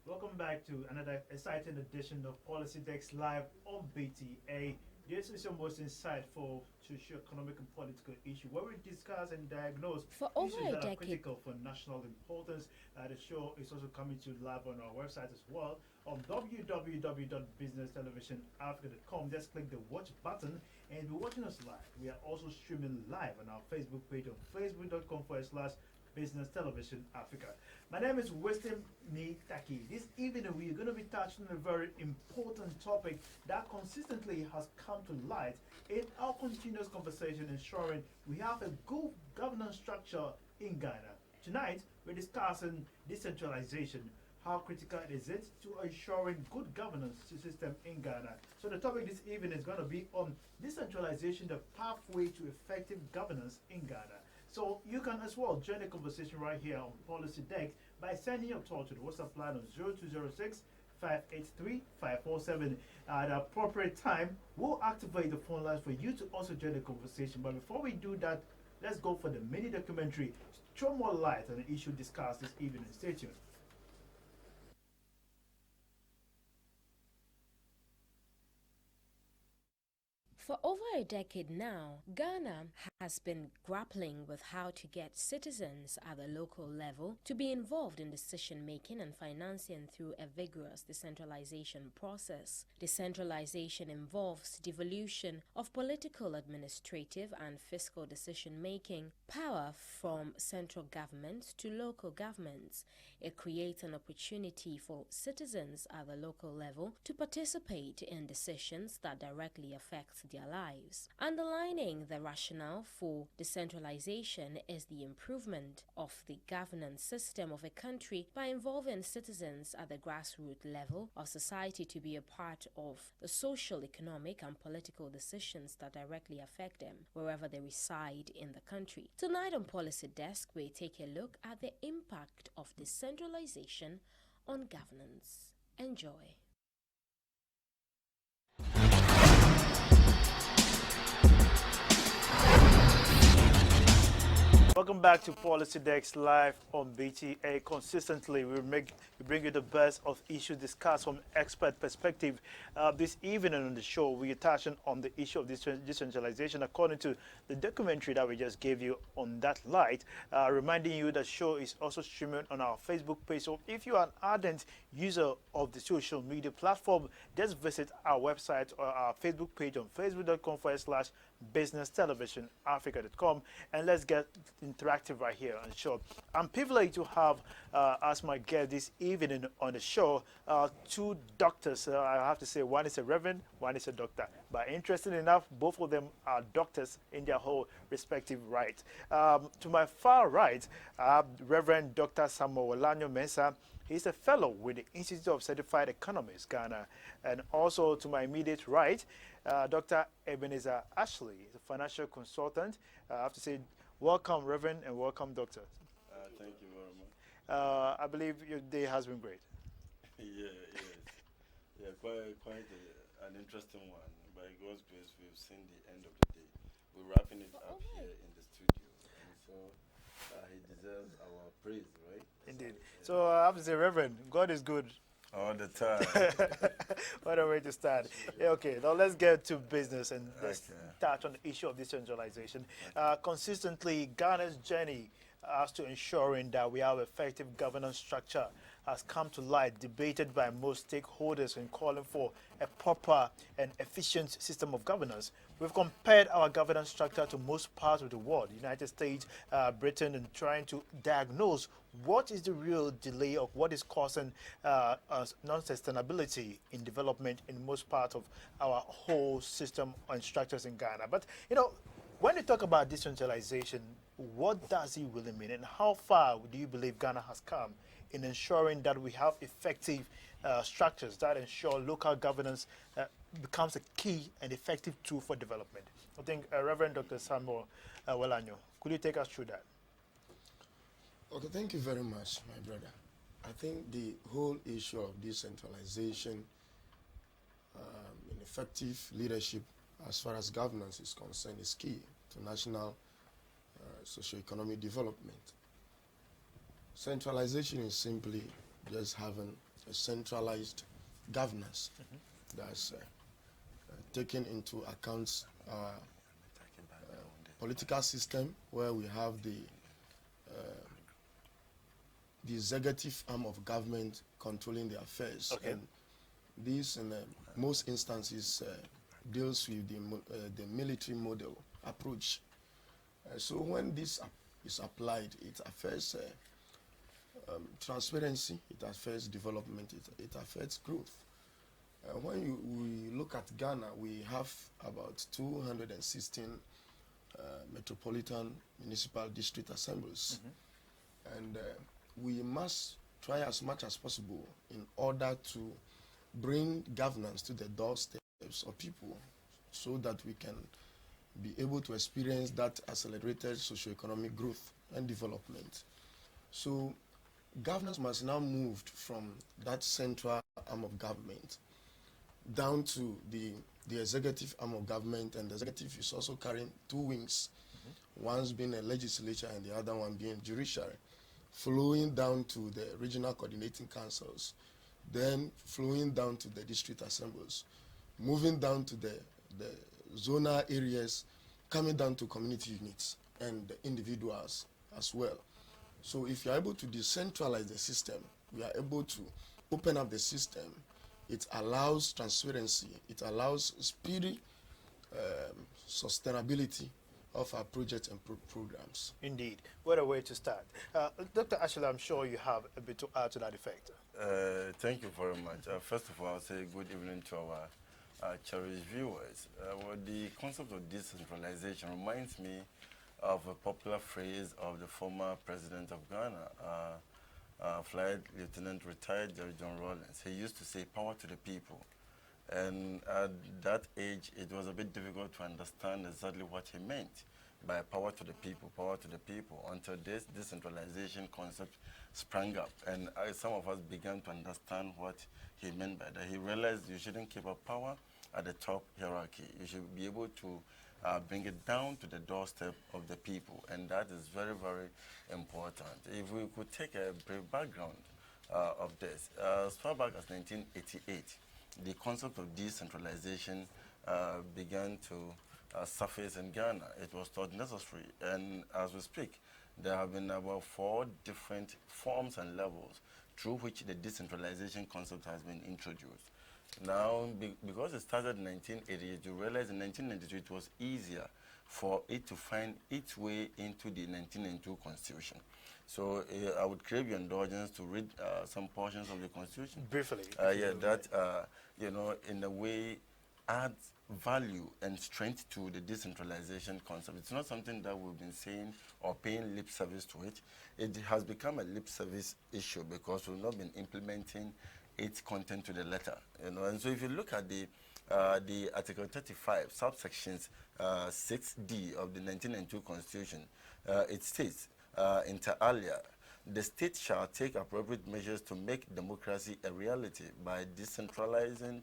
Welcome back to another exciting edition of Policy Dex Live on BTA. This is your most insightful socio-economic and political issue where we discuss and diagnose For over issues a that are decade, critical for national importance. The show is also coming to you live on our website as well on www.businesstelevisionafrica.com. Just click the watch button and be watching us live. We are also streaming live on our Facebook page on facebook.com/Business Television Africa. My name is Winston Tackie. This evening we are going to be touching on a very important topic that consistently has come to light in our continuous conversation, ensuring we have a good governance structure in Ghana. Tonight we're discussing decentralization. How critical is it to ensuring good governance system in Ghana? So the topic this evening is going to be on decentralization, the pathway to effective governance in Ghana. So you can as well join the conversation right here on Policy Deck by sending your thought to the WhatsApp line on 0206 583 547. At the appropriate time, we'll activate the phone lines for you to also join the conversation. But before we do that, let's go for the mini documentary. Throw more light on the issue discussed this evening. Stay tuned. For over a decade now, Ghana has been grappling with how to get citizens at the local level to be involved in decision making and financing through a vigorous decentralization process. Decentralization involves devolution of political, administrative, and fiscal decision making power from central government to local governments. It creates an opportunity for citizens at the local level to participate in decisions that directly affect their lives. Underlining the rationale for decentralization is the improvement of the governance system of a country by involving citizens at the grassroots level of society to be a part of the social, economic, and political decisions that directly affect them wherever they reside in the country. Tonight on Policy Desk, we take a look at the impact of decentralization on governance. Enjoy. Welcome back to Policy Dex Live on BTA. Consistently, we bring you the best of issues discussed from expert perspective. This evening on the show, we are touching on the issue of decentralization according to the documentary that we just gave you on that light. Reminding you the show is also streaming on our Facebook page. So if you are an ardent user of the social media platform, just visit our website or our Facebook page on facebook.com/businesstelevisionafrica.com, and let's get interactive right here on the show. I'm privileged to have as my guest this evening on the show two doctors. I have to say, one is a reverend, one is a doctor. But interesting enough, both of them are doctors in their whole respective right. To my far right, Reverend Dr. Samuel Olanyo Mensah. He's a fellow with the Institute of Certified Economists, Ghana. And also to my immediate right, Dr. Ebenezer Ashley, is a financial consultant. I have to say, welcome, Reverend, and welcome, Doctor. Thank you very much. I believe your day has been great. Quite an interesting one. By God's grace, we've seen the end of the day. We're wrapping it up here in the studio, and so he deserves our praise, right? Indeed. So I have to say, Reverend, God is good. All the time. What a way to start. Yeah, okay, now let's get to business and let's touch on the issue of decentralization. Consistently, Ghana's journey as to ensuring that we have effective governance structure has come to light, debated by most stakeholders in calling for a proper and efficient system of governance. We've compared our governance structure to most parts of the world, United States, Britain, and trying to diagnose what is the real delay of what is causing non-sustainability in development in most parts of our whole system and structures in Ghana. But, when you talk about decentralization, what does it really mean, and how far do you believe Ghana has come in ensuring that we have effective structures that ensure local governance becomes a key and effective tool for development? I think Reverend Dr. Samuel Walanyo, could you take us through that? Okay, thank you very much, my brother. I think the whole issue of decentralization and effective leadership as far as governance is concerned is key to national socio-economic development. Centralization is simply just having a centralized governance that's taking into account our political system, where we have the executive arm of government controlling the affairs. Okay. And this, in most instances, deals with the military model approach. So when this is applied, it affects transparency, it affects development, it affects growth. When we look at Ghana, we have about 216 metropolitan municipal district assemblies. And we must try as much as possible in order to bring governance to the doorsteps of people, so that we can be able to experience that accelerated socioeconomic growth and development. So governance must now move from that central arm of government down to the executive arm of government, and the executive is also carrying two wings, one being a legislature and the other one being judiciary, flowing down to the regional coordinating councils, then flowing down to the district assemblies, moving down to the zonal areas, coming down to community units and the individuals as well. So if you're able to decentralize the system, we are able to open up the system. It allows transparency, it allows speedy sustainability of our projects and programs. Indeed. What a way to start. Dr. Ashley, I'm sure you have a bit to add to that effect. Thank you very much. First of all, I'll say good evening to our cherished viewers. Well, the concept of decentralization reminds me of a popular phrase of the former president of Ghana, Flight Lieutenant retired Jerry John Rawlings. He used to say, power to the people. And at that age, it was a bit difficult to understand exactly what he meant by power to the people, until this decentralization concept sprang up. And some of us began to understand what he meant by that. He realized you shouldn't keep up power at the top hierarchy. You should be able to bring it down to the doorstep of the people, and that is very, very important. If we could take a brief background of this, as far back as 1988, the concept of decentralization began to surface in Ghana. It was thought necessary, and as we speak, there have been about 4 different forms and levels through which the decentralization concept has been introduced. Now, because it started in 1988, you realize in 1992 it was easier for it to find its way into the 1992 Constitution. So I would crave your indulgence to read some portions of the Constitution. Briefly. You know, in a way adds value and strength to the decentralization concept. It's not something that we've been saying or paying lip service to it. It has become a lip service issue because we've not been implementing its content to the letter. You know, and so if you look at the Article 35, subsections 6D of the 1992 Constitution, it states, inter alia, the state shall take appropriate measures to make democracy a reality by decentralizing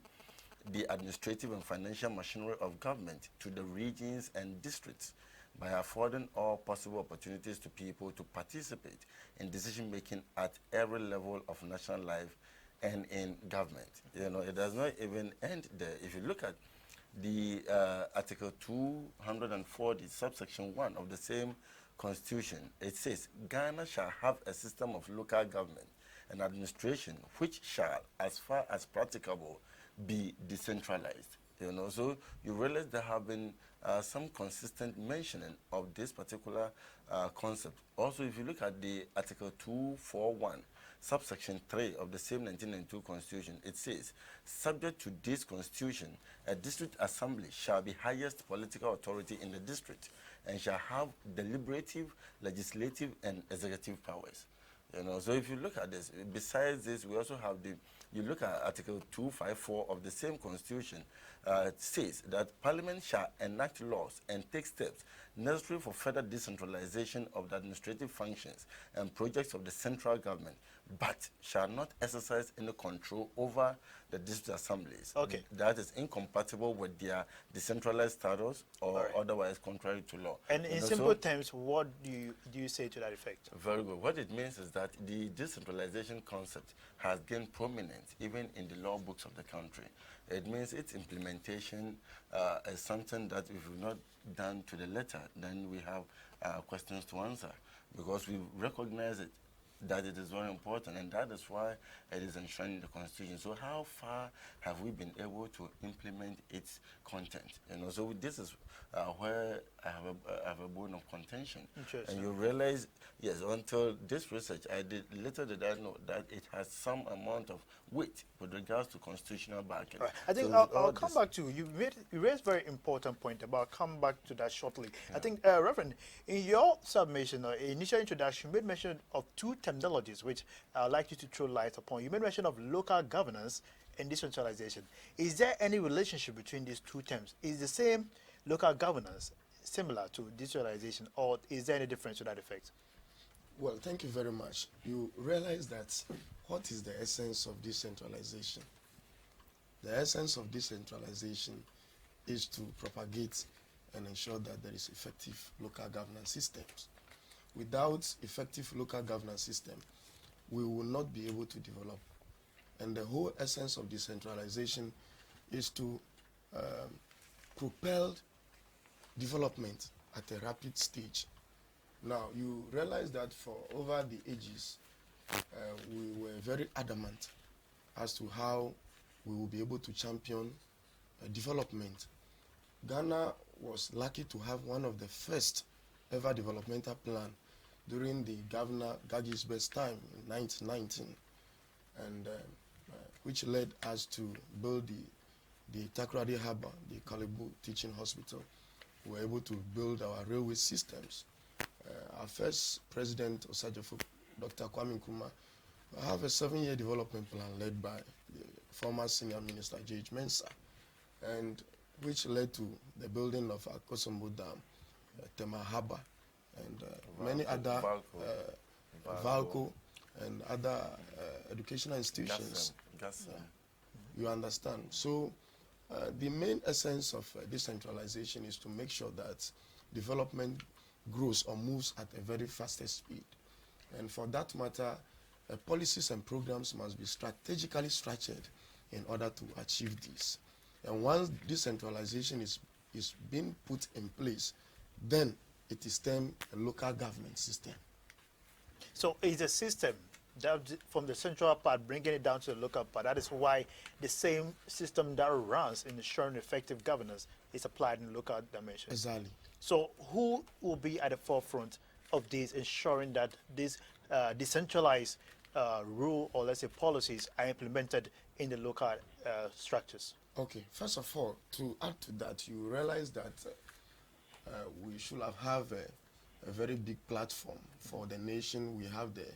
the administrative and financial machinery of government to the regions and districts, by affording all possible opportunities to people to participate in decision-making at every level of national life and in government. You know, it does not even end there. If you look at the Article 240, subsection 1 of the same Constitution, it says, Ghana shall have a system of local government and administration which shall, as far as practicable, be decentralized. You know, so you realize there have been some consistent mentioning of this particular concept. Also, if you look at the Article 241, subsection 3 of the same 1992 Constitution, it says, subject to this Constitution, a district assembly shall be highest political authority in the district and shall have deliberative, legislative, and executive powers. You know, so if you look at this, besides this, we also have you look at Article 254 of the same Constitution, it says that Parliament shall enact laws and take steps necessary for further decentralization of the administrative functions and projects of the central government but shall not exercise any control over the district assemblies. Okay. That is incompatible with their decentralized status or otherwise contrary to law. And in simple terms, what do you say to that effect? Very good. What it means is that the decentralization concept has gained prominence even in the law books of the country. It means its implementation is something that if we've not done to the letter, then we have questions to answer, because we recognize that it is very important, and that is why it is enshrined in the Constitution. So how far have we been able to implement its content? So this is where I have a bone of contention. And you realize, yes, until this research I did, little did I know that it has some amount of weight with regards to constitutional backing. Right. I think So I'll come back to you. You raised a very important point about come back to that shortly. Yeah. I think, Reverend, in your submission or initial introduction, you made mention of two terminologies which I'd like you to throw light upon. You made mention of local governance and decentralization. Is there any relationship between these two terms? Is the same local governance similar to decentralization, or is there any difference to that effect? Well, thank you very much. You realize that what is the essence of decentralization? The essence of decentralization is to propagate and ensure that there is effective local governance systems. Without effective local governance system, we will not be able to develop. And the whole essence of decentralization is to propel development at a rapid stage. Now, you realize that for over the ages, we were very adamant as to how we will be able to champion development. Ghana was lucky to have one of the first ever developmental plan during the Governor Gagi's best time in 1919, and which led us to build the Takoradi Harbour, the Kalibu Teaching Hospital. We were able to build our railway systems. Our first president, Osajofo, Dr. Kwame Nkrumah, have a 7-year development plan led by the former senior minister, J.H. Mensah, and which led to the building of Akosombo Dam, Tema Harbour, and many other Valco and other educational institutions. You understand? So the main essence of decentralization is to make sure that development grows or moves at a very fastest speed. And for that matter, policies and programs must be strategically structured in order to achieve this. And once decentralization is being put in place, then it is termed a local government system. So it's a system that from the central part, bringing it down to the local part. That is why the same system that runs in ensuring effective governance is applied in local dimension. Exactly. So who will be at the forefront of this, ensuring that these decentralized rule or let's say policies are implemented in the local structures? Okay, first of all, to add to that, you realize that we should have a very big platform for the nation. We have the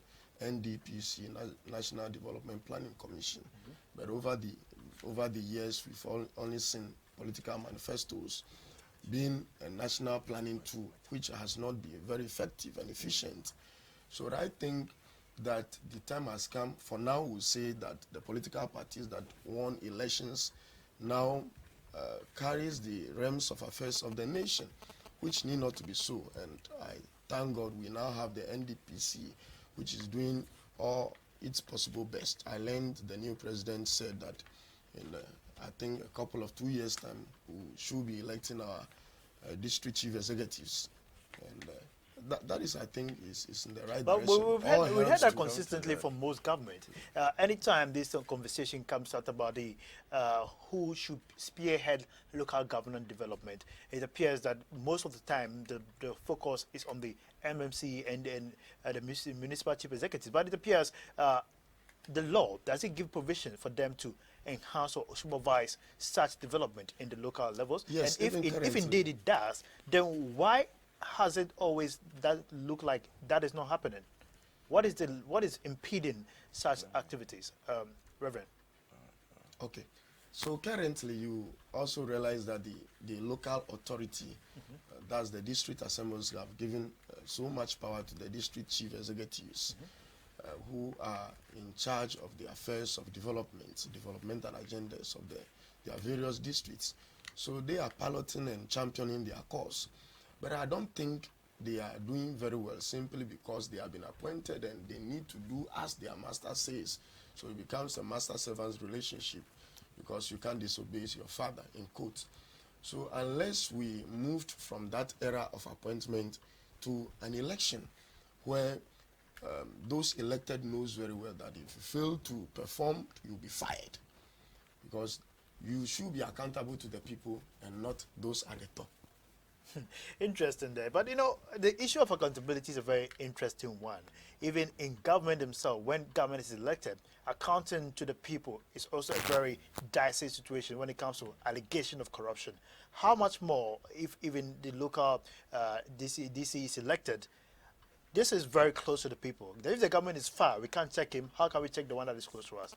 NDPC, National Development Planning Commission, but over the years, we've only seen political manifestos being a national planning tool, which has not been very effective and efficient. So I think that the time has come. For now, we'll say that the political parties that won elections now carries the realms of affairs of the nation, which need not to be so. And I thank God we now have the NDPC, which is doing all its possible best. I learned the new president said that in I think a couple of 2 years' time, we should be electing our district chief executives. And that is, I think, is in the right direction. But we've heard that consistently from most governments. Anytime this conversation comes out about the who should spearhead local government development, it appears that most of the time the focus is on the MMC and the municipal chief executives. But it appears the law, does it give provision for them to enhance or supervise such development in the local levels? Yes, and if indeed it does, then why has it always that look like that is not happening? What is impeding such activities, Reverend? Okay, so currently you also realize that the local authority, that's the district assemblies, have given so much power to the district chief executives. who are in charge of the affairs of developmental agendas of their various districts. So they are piloting and championing their cause. But I don't think they are doing very well simply because they have been appointed and they need to do as their master says. So it becomes a master-servant relationship because you can't disobey your father, in quotes. So unless we moved from that era of appointment to an election where those elected knows very well that if you fail to perform, you'll be fired. Because you should be accountable to the people and not those at the top. Interesting there. But you know, the issue of accountability is a very interesting one. Even in government themselves, when government is elected, accounting to the people is also a very dicey situation when it comes to allegation of corruption. How much more if even the local DC is elected? This is very close to the people. If the government is far, we can't check him. How can we check the one that is close to us?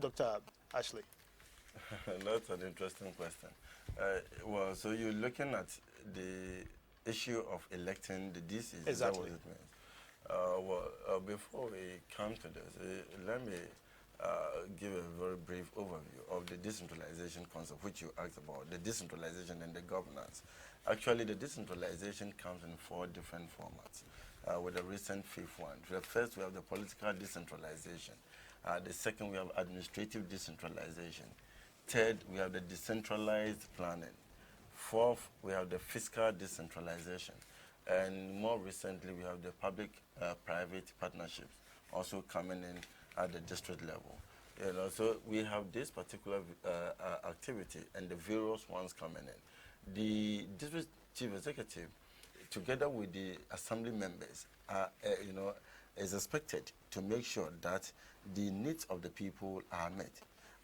Dr. Ashley. That's an interesting question. Well, so you're looking at the issue of electing the DCs. Exactly. Is that what it means? Before we come to this, let me give a very brief overview of the decentralization concept, which you asked about, the decentralization and the governance. Actually, the decentralization comes in 4 different formats, with the recent 5th one. The first, we have the political decentralization. The second, we have administrative decentralization. Third, we have the decentralized planning. Fourth, we have the fiscal decentralization. And more recently, we have the public-private partnerships also coming in at the district level. You know, so we have this particular activity and the various ones coming in. The district chief executive, together with the assembly members, is expected to make sure that the needs of the people are met.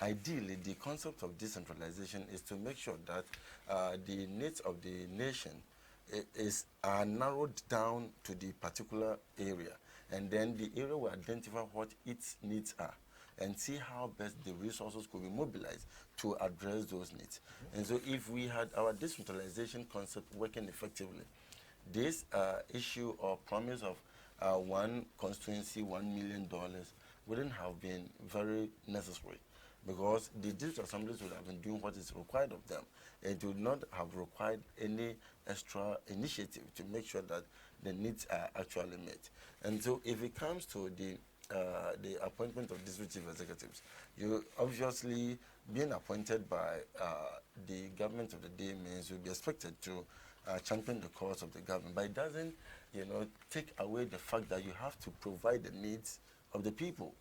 Ideally, the concept of decentralization is to make sure that the needs of the nation are narrowed down to the particular area, and then the area will identify what its needs are and see how best the resources could be mobilized to address those needs. And so if we had our decentralization concept working effectively, this issue or promise of one constituency, $1 million wouldn't have been very necessary, because the district assemblies would have been doing what is required of them. It would not have required any extra initiative to make sure that the needs are actually met. And so if it comes to the appointment of district chief executives, you obviously being appointed by the government of the day means you'll be expected to champion the cause of the government, but it doesn't, take away the fact that you have to provide the needs of the people.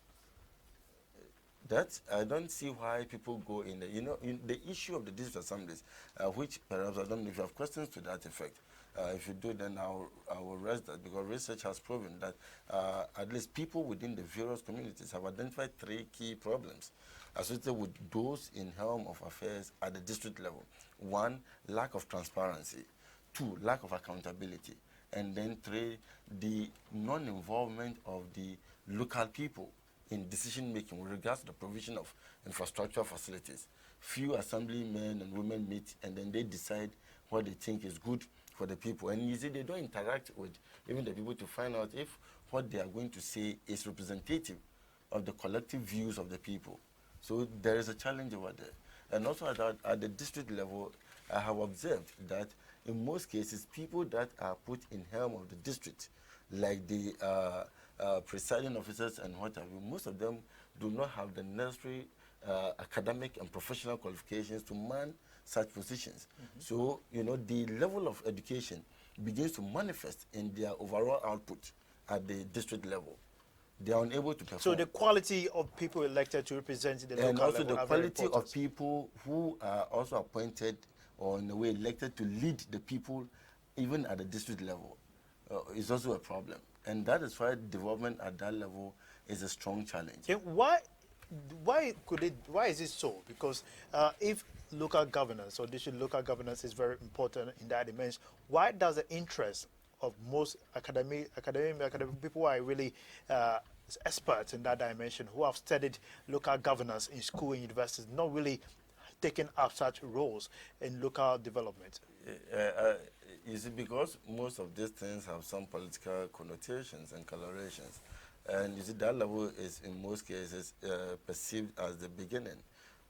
That I don't see why people go in there. In the issue of the district assemblies, which perhaps I don't know if you have questions to that effect. If you do, then I will raise that, because research has proven that at least people within the various communities have identified 3 key problems associated with those in helm of affairs at the district level. 1, lack of transparency. 2, lack of accountability. And then 3, the non-involvement of the local people in decision-making with regards to the provision of infrastructure facilities. Few assemblymen and women meet, and then they decide what they think is good for the people. And you see, they don't interact with even the people to find out if what they are going to say is representative of the collective views of the people. So there is a challenge over there. And also at the district level, I have observed that in most cases, people that are put in helm of the district, like the presiding officers and what have you, most of them do not have the necessary academic and professional qualifications to man such positions. So, the level of education begins to manifest in their overall output at the district level. They are unable to perform. So the quality of people elected to represent the local level. And also level the quality of people who are also appointed or in a way elected to lead the people even at the district level is also a problem. And that is why development at that level is a strong challenge. Yeah, why is it so? Because if local governance or district local governance is very important in that dimension, why does the interest of most academic people who are really experts in that dimension, who have studied local governance in school and universities, not really taken up such roles in local development? You see, because most of these things have some political connotations and colorations, And you see, that level is in most cases perceived as the beginning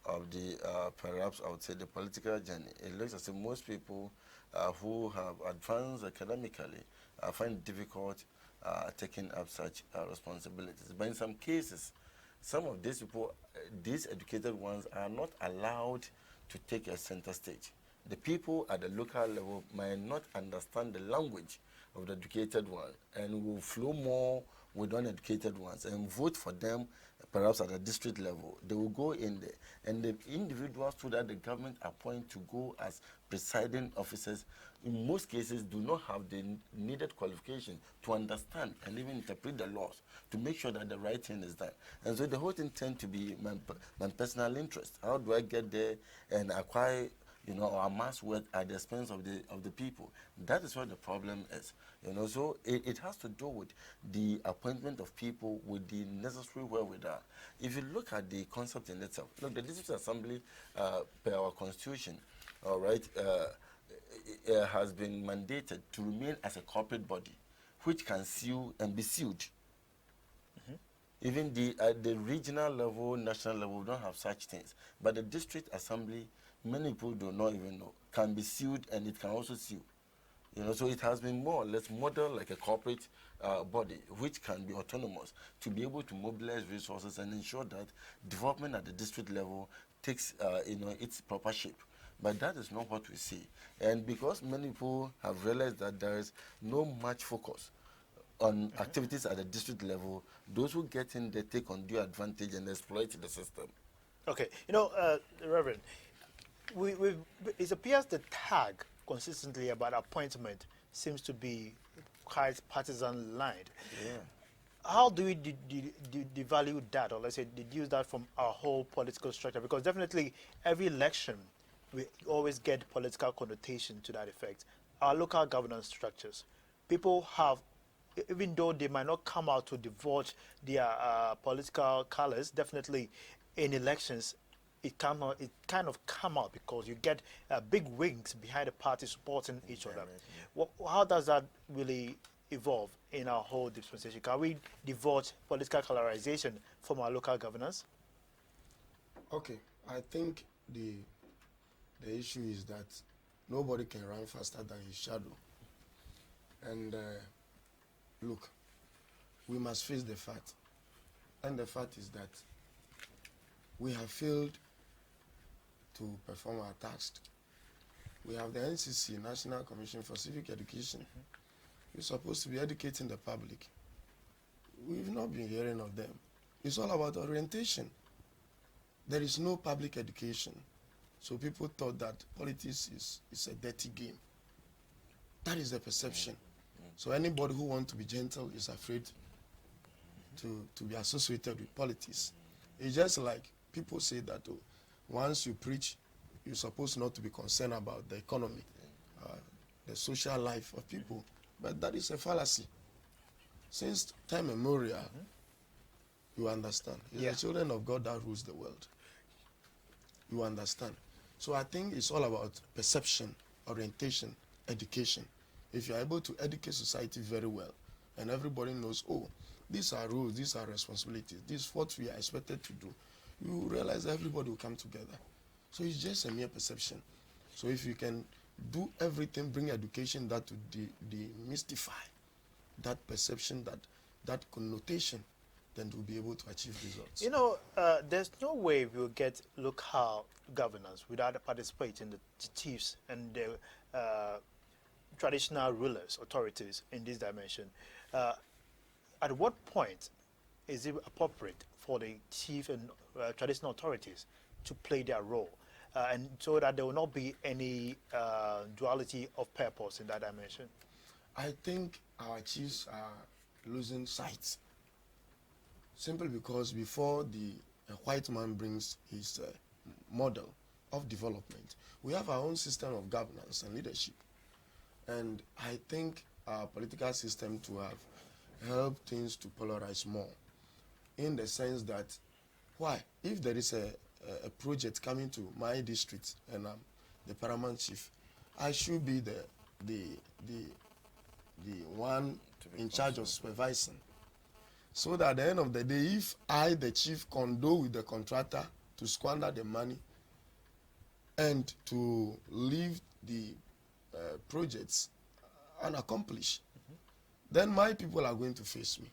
of the, perhaps I would say, the political journey. It looks as if most people who have advanced academically find it difficult taking up such responsibilities. But in some cases, some of these people, these educated ones, are not allowed to take a center stage. The people at the local level might not understand the language of the educated one and will flow more with uneducated ones and vote for them perhaps at the district level. They will go in there, and the individuals who that the government appoint to go as presiding officers in most cases do not have the needed qualification to understand and even interpret the laws to make sure that the right thing is done. And so the whole thing tends to be my personal interest. How do I get there and acquire, or amass wealth at the expense of the people? That is what the problem is. So it has to do with the appointment of people with the necessary wherewithal. If you look at the concept in itself, look, the District Assembly, per our Constitution, all right, has been mandated to remain as a corporate body, which can sue and be sued. Even at the regional level, national level, we don't have such things. But the District Assembly, many people do not even know, can be sued, and it can also sue. So it has been more or less modeled like a corporate body, which can be autonomous to be able to mobilize resources and ensure that development at the district level takes, its proper shape. But that is not what we see. And because many people have realized that there is no much focus on activities at the district level, those who get in, they take undue advantage and exploit the system. Okay, Reverend, it appears the tag consistently about appointment seems to be quite partisan-lined. Yeah. How do we devalue that, or let's say deduce that from our whole political structure? Because definitely every election, we always get political connotation to that effect. Our local governance structures, people have, even though they might not come out to divulge their political colors, definitely in elections, it kind of come out because you get big wings behind the party supporting each other. How does that really evolve in our whole dispensation? Can we divulge political colorization from our local governance? Okay, I think the issue is that nobody can run faster than his shadow. And look, we must face the fact. And the fact is that we have failed to perform our task. We have the NCC, National Commission for Civic Education. We're supposed to be educating the public. We've not been hearing of them. It's all about orientation. There is no public education. So people thought that politics is a dirty game. That is the perception. So anybody who wants to be gentle is afraid to be associated with politics. It's just like people say that once you preach, you're supposed not to be concerned about the economy, the social life of people. But that is a fallacy. Since time immemorial, you understand. It's the children of God that rules the world. You understand. So I think it's all about perception, orientation, education. If you're able to educate society very well, and everybody knows, these are rules, these are responsibilities, this is what we are expected to do, you realize everybody will come together. So it's just a mere perception. So if you can do everything, bring education that to demystify that perception, that connotation, then we'll be able to achieve results. There's no way we'll get local governance without participating the chiefs and the traditional rulers, authorities in this dimension. At what point is it appropriate for the chief and traditional authorities to play their role, and so that there will not be any duality of purpose in that dimension? I think our chiefs are losing sight, simply because before a white man brings his model of development, we have our own system of governance and leadership. And I think our political system to have helped things to polarize more, in the sense that, why? If there is a project coming to my district and I'm the paramount chief, I should be the one in charge of supervising. So that at the end of the day, if I, the chief, condole with the contractor to squander the money and to leave the projects unaccomplished, then my people are going to face me.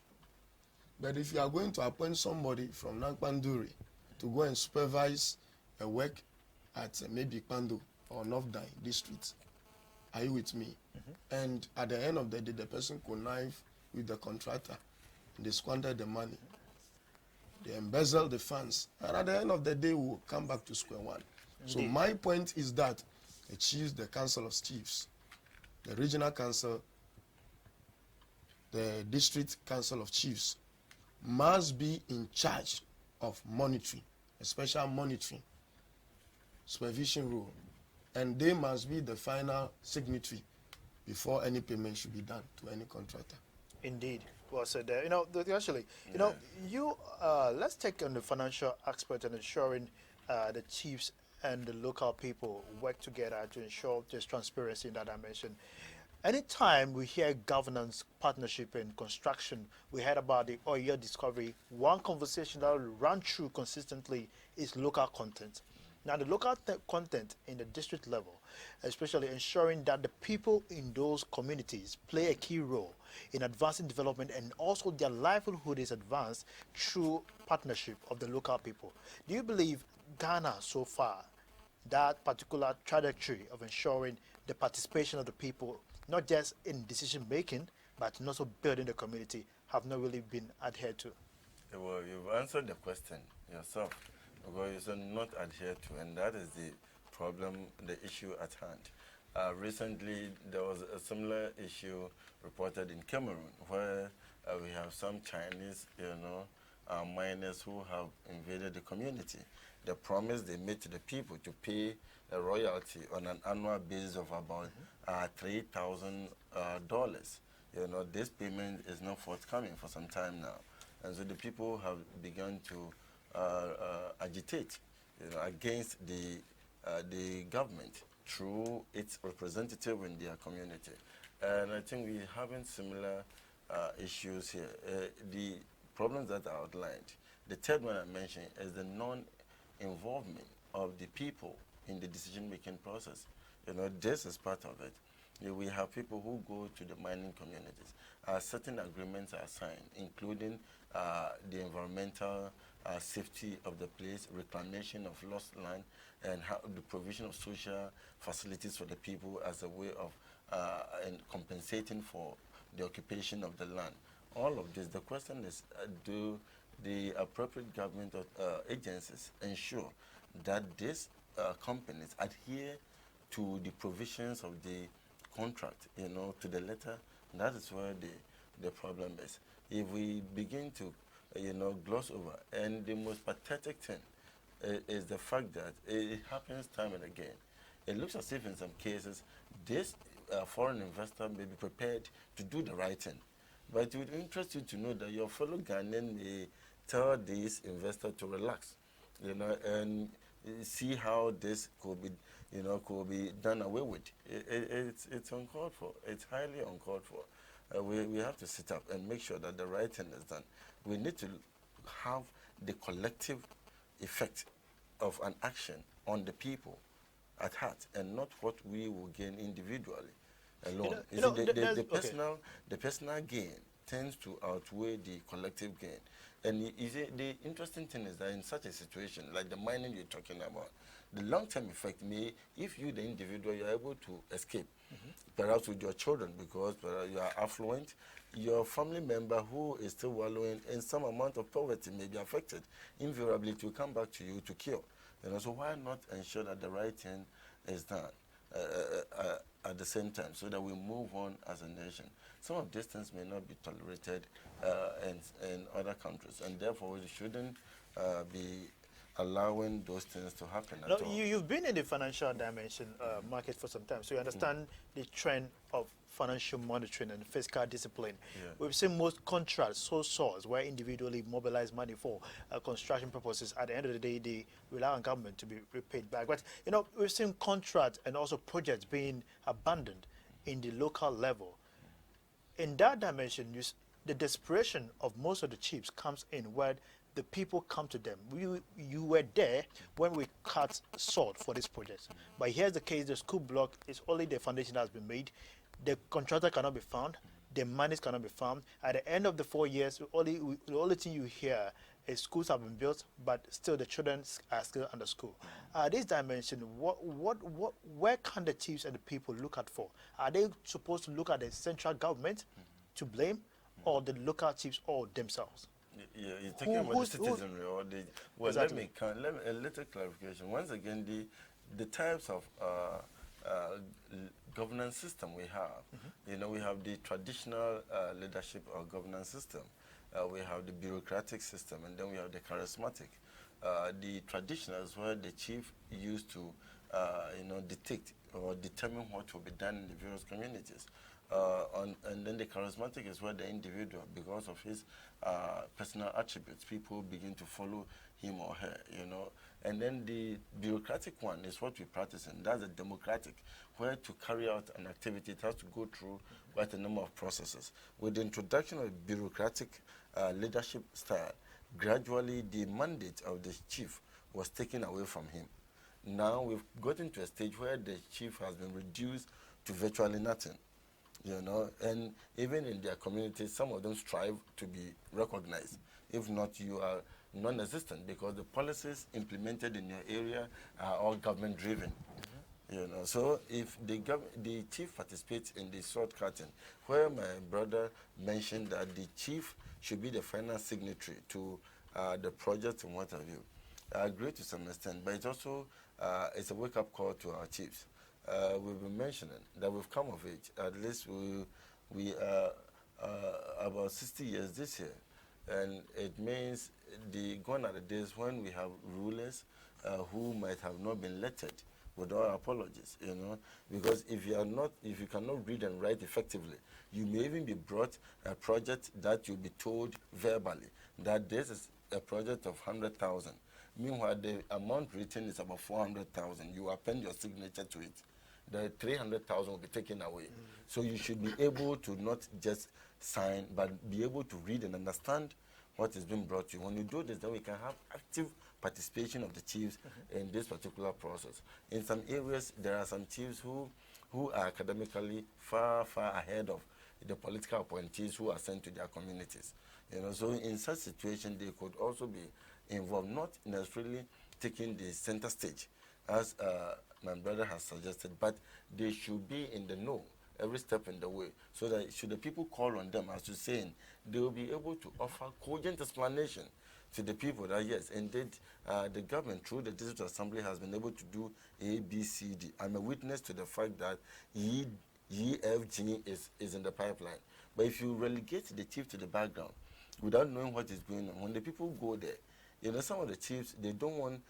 But if you are going to appoint somebody from Nankpanduri to go and supervise a work at maybe Pando or North Dai district, are you with me? And at the end of the day, the person connive with the contractor. They squander the money. They embezzle the funds. And at the end of the day, we'll come back to square one. Indeed. So my point is that the chiefs, the council of chiefs, the regional council, the district council of chiefs must be in charge of monitoring, especially monitoring, supervision role. And they must be the final signatory before any payment should be done to any contractor. Indeed. Well said there. Actually, let's take on the financial aspect and ensuring the chiefs and the local people work together to ensure there's transparency in that dimension. Anytime we hear governance, partnership, and construction, we heard about the oil discovery. One conversation that will run through consistently is local content. Now, the local content in the district level, especially ensuring that the people in those communities play a key role in advancing development, and also their livelihood is advanced through partnership of the local people. Do you believe Ghana so far, that particular trajectory of ensuring the participation of the people, not just in decision making, but in also building the community, have not really been adhered to? Well, you've answered the question yourself, because you're not adhered to, and that is the problem, the issue at hand. Recently, there was a similar issue reported in Cameroon, where we have some Chinese, miners who have invaded the community. The promise they made to the people to pay a royalty on an annual basis of about $3,000. This payment is not forthcoming for some time now, and so the people have begun to agitate, against the government through its representative in their community. And I think we're having similar issues here. The problems that are outlined. The third one I mentioned is the non-involvement of the people in the decision-making process. This is part of it. We have people who go to the mining communities. Certain agreements are signed, including the environmental safety of the place, reclamation of lost land, and the provision of social facilities for the people as a way of and compensating for the occupation of the land. All of this, the question is, do the appropriate government agencies ensure that these companies adhere to the provisions of the contract, to the letter? That is where the problem is. If we begin to gloss over, and the most pathetic thing is the fact that it happens time and again. It looks as if in some cases this foreign investor may be prepared to do the right thing, but it would interest you to know that your fellow Ghanaian may tell this investor to relax, and see how this could be done away with. It's uncalled for. It's highly uncalled for. We have to sit up and make sure that the right thing is done. We need to have the collective effect of an action on the people at heart, and not what we will gain individually alone. The personal gain tends to outweigh the collective gain. And the interesting thing is that in such a situation, like the mining you're talking about, the long-term effect may, if you, the individual, you're able to escape, perhaps with your children, because you are affluent, your family member who is still wallowing in some amount of poverty may be affected. Invariably, it will come back to you to kill. So why not ensure that the right thing is done at the same time, so that we move on as a nation? Some of these things may not be tolerated in other countries, and therefore we shouldn't be allowing those things to happen at all. You've been in the financial dimension market for some time, so you understand the trend of financial monitoring and fiscal discipline. Yeah. We've seen most contracts, sole source, where individually mobilize money for construction purposes. At the end of the day, they rely on government to be repaid back. But, we've seen contracts and also projects being abandoned in the local level. In that dimension, the desperation of most of the chiefs comes in where the people come to them. You were there when we cut salt for this project. But here's the case, the school block is only the foundation that has been made. The contractor cannot be found. The monies cannot be found. At the end of the 4 years, the only thing you hear is schools have been built, but still the children are still under school. This dimension, where can the chiefs and the people look at for? Are they supposed to look at the central government to blame, or the local chiefs or themselves? Yeah, you're talking about the citizenry or the... Well, exactly. let me a little clarification. Once again, the types of governance system we have, you know, we have the traditional leadership or governance system. We have the bureaucratic system, and then we have the charismatic. The traditional is where the chief used to, you know, dictate or determine what will be done in the various communities. And then the charismatic is where the individual, because of his personal attributes, people begin to follow him or her, you know. And then the bureaucratic one is what we practice, and that's the democratic, where to carry out an activity, it has to go through quite a number of processes. With the introduction of bureaucratic leadership style, gradually the mandate of the chief was taken away from him. Now we've gotten to a stage where the chief has been reduced to virtually nothing. You know, and even in their communities, some of them strive to be recognized. If not, you are non-existent, because the policies implemented in your area are all government-driven. You know, so if the chief participates in the salt cutting, where my brother mentioned that the chief should be the final signatory to the project and what have you, I agree to some extent, but it's also it's a wake-up call to our chiefs. We've been mentioning that we've come of age. At least we are about 60 years this year. And it means gone are the days when we have rulers who might have not been elected, with all apologies, you know. Because if you cannot read and write effectively, you may even be brought a project that you'll be told verbally that this is a project of 100,000. Meanwhile, the amount written is about 400,000. You append your signature to it. The 300,000 will be taken away. So you should be able to not just sign, but be able to read and understand what is being brought to you. When you do this, then we can have active participation of the chiefs in this particular process. In some areas, there are some chiefs who are academically far ahead of the political appointees who are sent to their communities. You know, so in such situation, they could also be involved, not necessarily taking the center stage, as my brother has suggested, but they should be in the know every step in the way, so that should the people call on them, as you're saying, they will be able to offer cogent explanation to the people that yes, indeed, the government through the district assembly has been able to do A, B, C, D. I'm a witness to the fact that EFG is in the pipeline. But if you relegate the chief to the background without knowing what is going on, when the people go there, you know, some of the chiefs, they don't want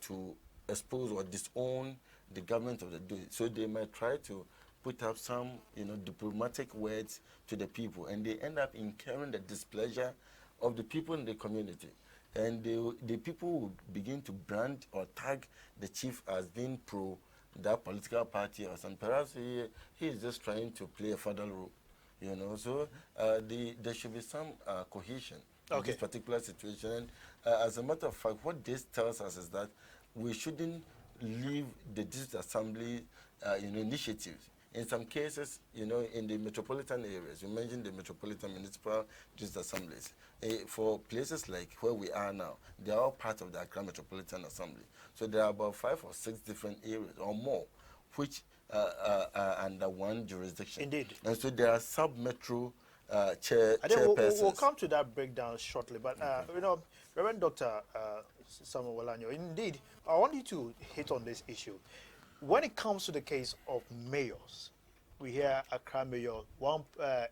to expose or disown the government of the day. So they might try to put up some, you know, diplomatic words to the people, and they end up incurring the displeasure of the people in the community. And the people will begin to brand or tag the chief as being pro that political party or something. Perhaps he is just trying to play a further role, you know. So there should be some cohesion in this particular situation. As a matter of fact, what this tells us is that we shouldn't leave the district assembly initiatives. In some cases, you know, in the metropolitan areas, you mentioned the metropolitan municipal district assemblies. For places like where we are now, they are all part of the Accra Metropolitan Assembly. So there are about 5 or 6 different areas or more which are under one jurisdiction. Indeed. And so there are sub-metro chairpersons. We'll come to that breakdown shortly. But, you know, Reverend Dr. Samuel Walanyo, indeed, I want you to hit on this issue. When it comes to the case of mayors, we hear Accra mayor. One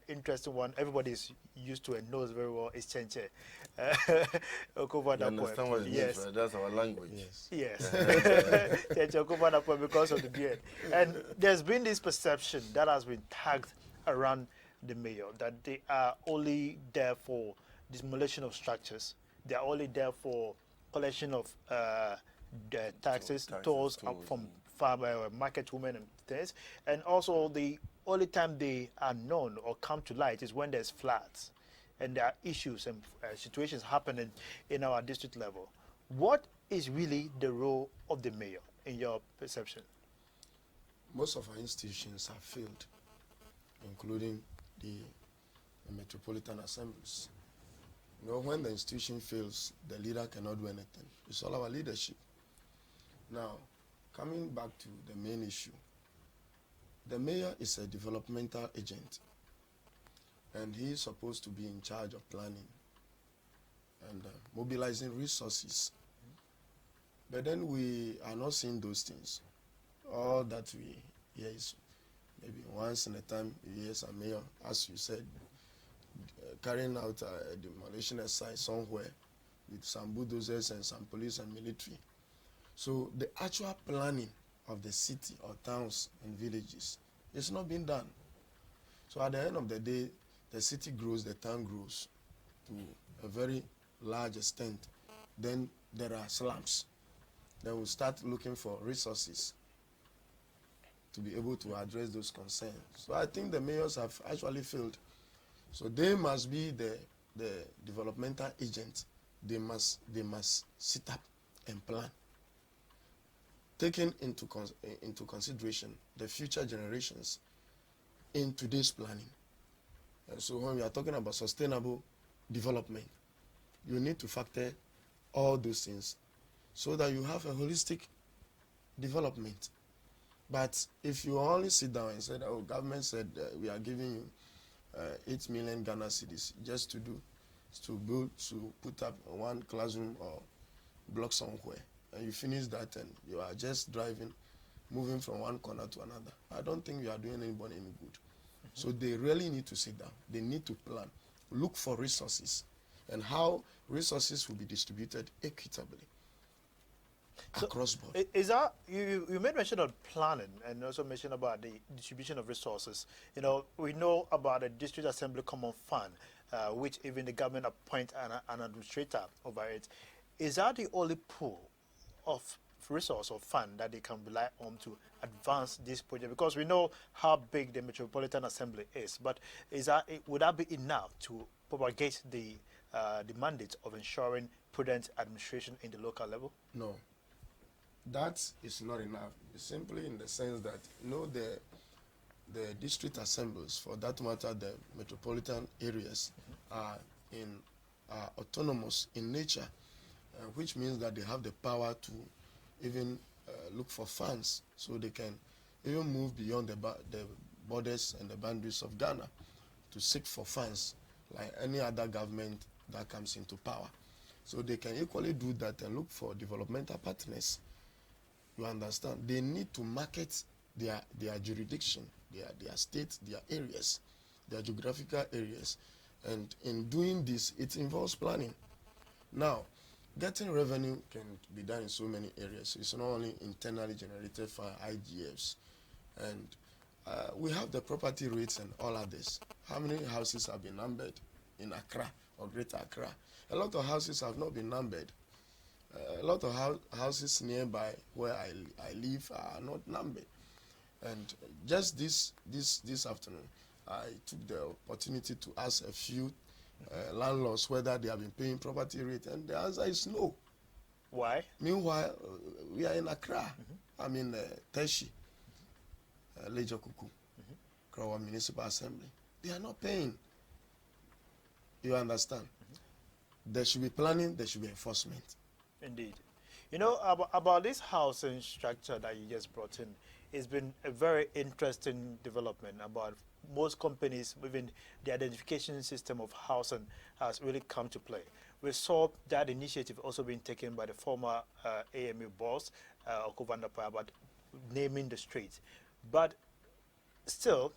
interesting one, everybody is used to and knows very well, is Chenche. You understand what it means, right? That's our language. Yes. Chenche Okubanapo, because of the beard. And there's been this perception that has been tagged around the mayor, that they are only there for demolition of structures. They are only there for collection of the taxes, tolls from market women and things. And also the only time they are known or come to light is when there's floods. and there are issues and situations happening in our district level. What is really the role of the mayor in your perception? Most of our institutions have failed, including the metropolitan assemblies. You know, when the institution fails, the leader cannot do anything. It's all our leadership. Now, coming back to the main issue, the mayor is a developmental agent, and he is supposed to be in charge of planning and mobilizing resources. But then we are not seeing those things. All that we hear is maybe once in a time you hear some mayor, as you said, carrying out a demolition exercise somewhere with some bulldozers and some police and military. So the actual planning of the city or towns and villages is not being done. So at the end of the day, the city grows, the town grows to a very large extent. Then there are slums. Then we start looking for resources to be able to address those concerns. So I think the mayors have actually failed. So they must be the developmental agent. They must sit up and plan, taking into consideration the future generations in today's planning. And so when we are talking about sustainable development, you need to factor all those things so that you have a holistic development. But if you only sit down and say, oh, government said we are giving you 8 million Ghana cedis just to put up one classroom or block somewhere, and you finish that and you are just driving, moving from one corner to another, I don't think you are doing anybody any good. So they really need to sit down. They need to plan, look for resources, and how resources will be distributed equitably across board. Is that you made mention of planning and also mentioned about the distribution of resources. You know, we know about the District Assembly Common Fund, which even the government appoint an administrator over it. Is that the only pool of resource or fund that they can rely on to advance this project? Because we know how big the Metropolitan Assembly is, but would that be enough to propagate the mandate of ensuring prudent administration in the local level? No. That is not enough. It's simply in the sense that, you know, the district assemblies, for that matter, the metropolitan areas, are autonomous in nature, which means that they have the power to even look for funds, so they can even move beyond the borders and the boundaries of Ghana to seek for funds like any other government that comes into power. So they can equally do that and look for developmental partners. You understand? They need to market their jurisdiction, their state, their areas, their geographical areas. And in doing this, it involves planning. Now, getting revenue can be done in so many areas. It's not only internally generated for IGFs. And we have the property rates and all others. How many houses have been numbered in Accra or Greater Accra? A lot of houses have not been numbered. A lot of houses nearby where I live are not numbered. And just this afternoon, I took the opportunity to ask a few landlords whether they have been paying property rate, and the answer is no. Why? Meanwhile, we are in Accra. I'm in Tackie, Lejo Kuku, Krawa Municipal Assembly. They are not paying. You understand? There should be planning, there should be enforcement. Indeed. You know, about this housing structure that you just brought in, it's been a very interesting development about most companies, even the identification system of housing has really come to play. We saw that initiative also being taken by the former AMU boss, Okuvandapa, about naming the streets. But still,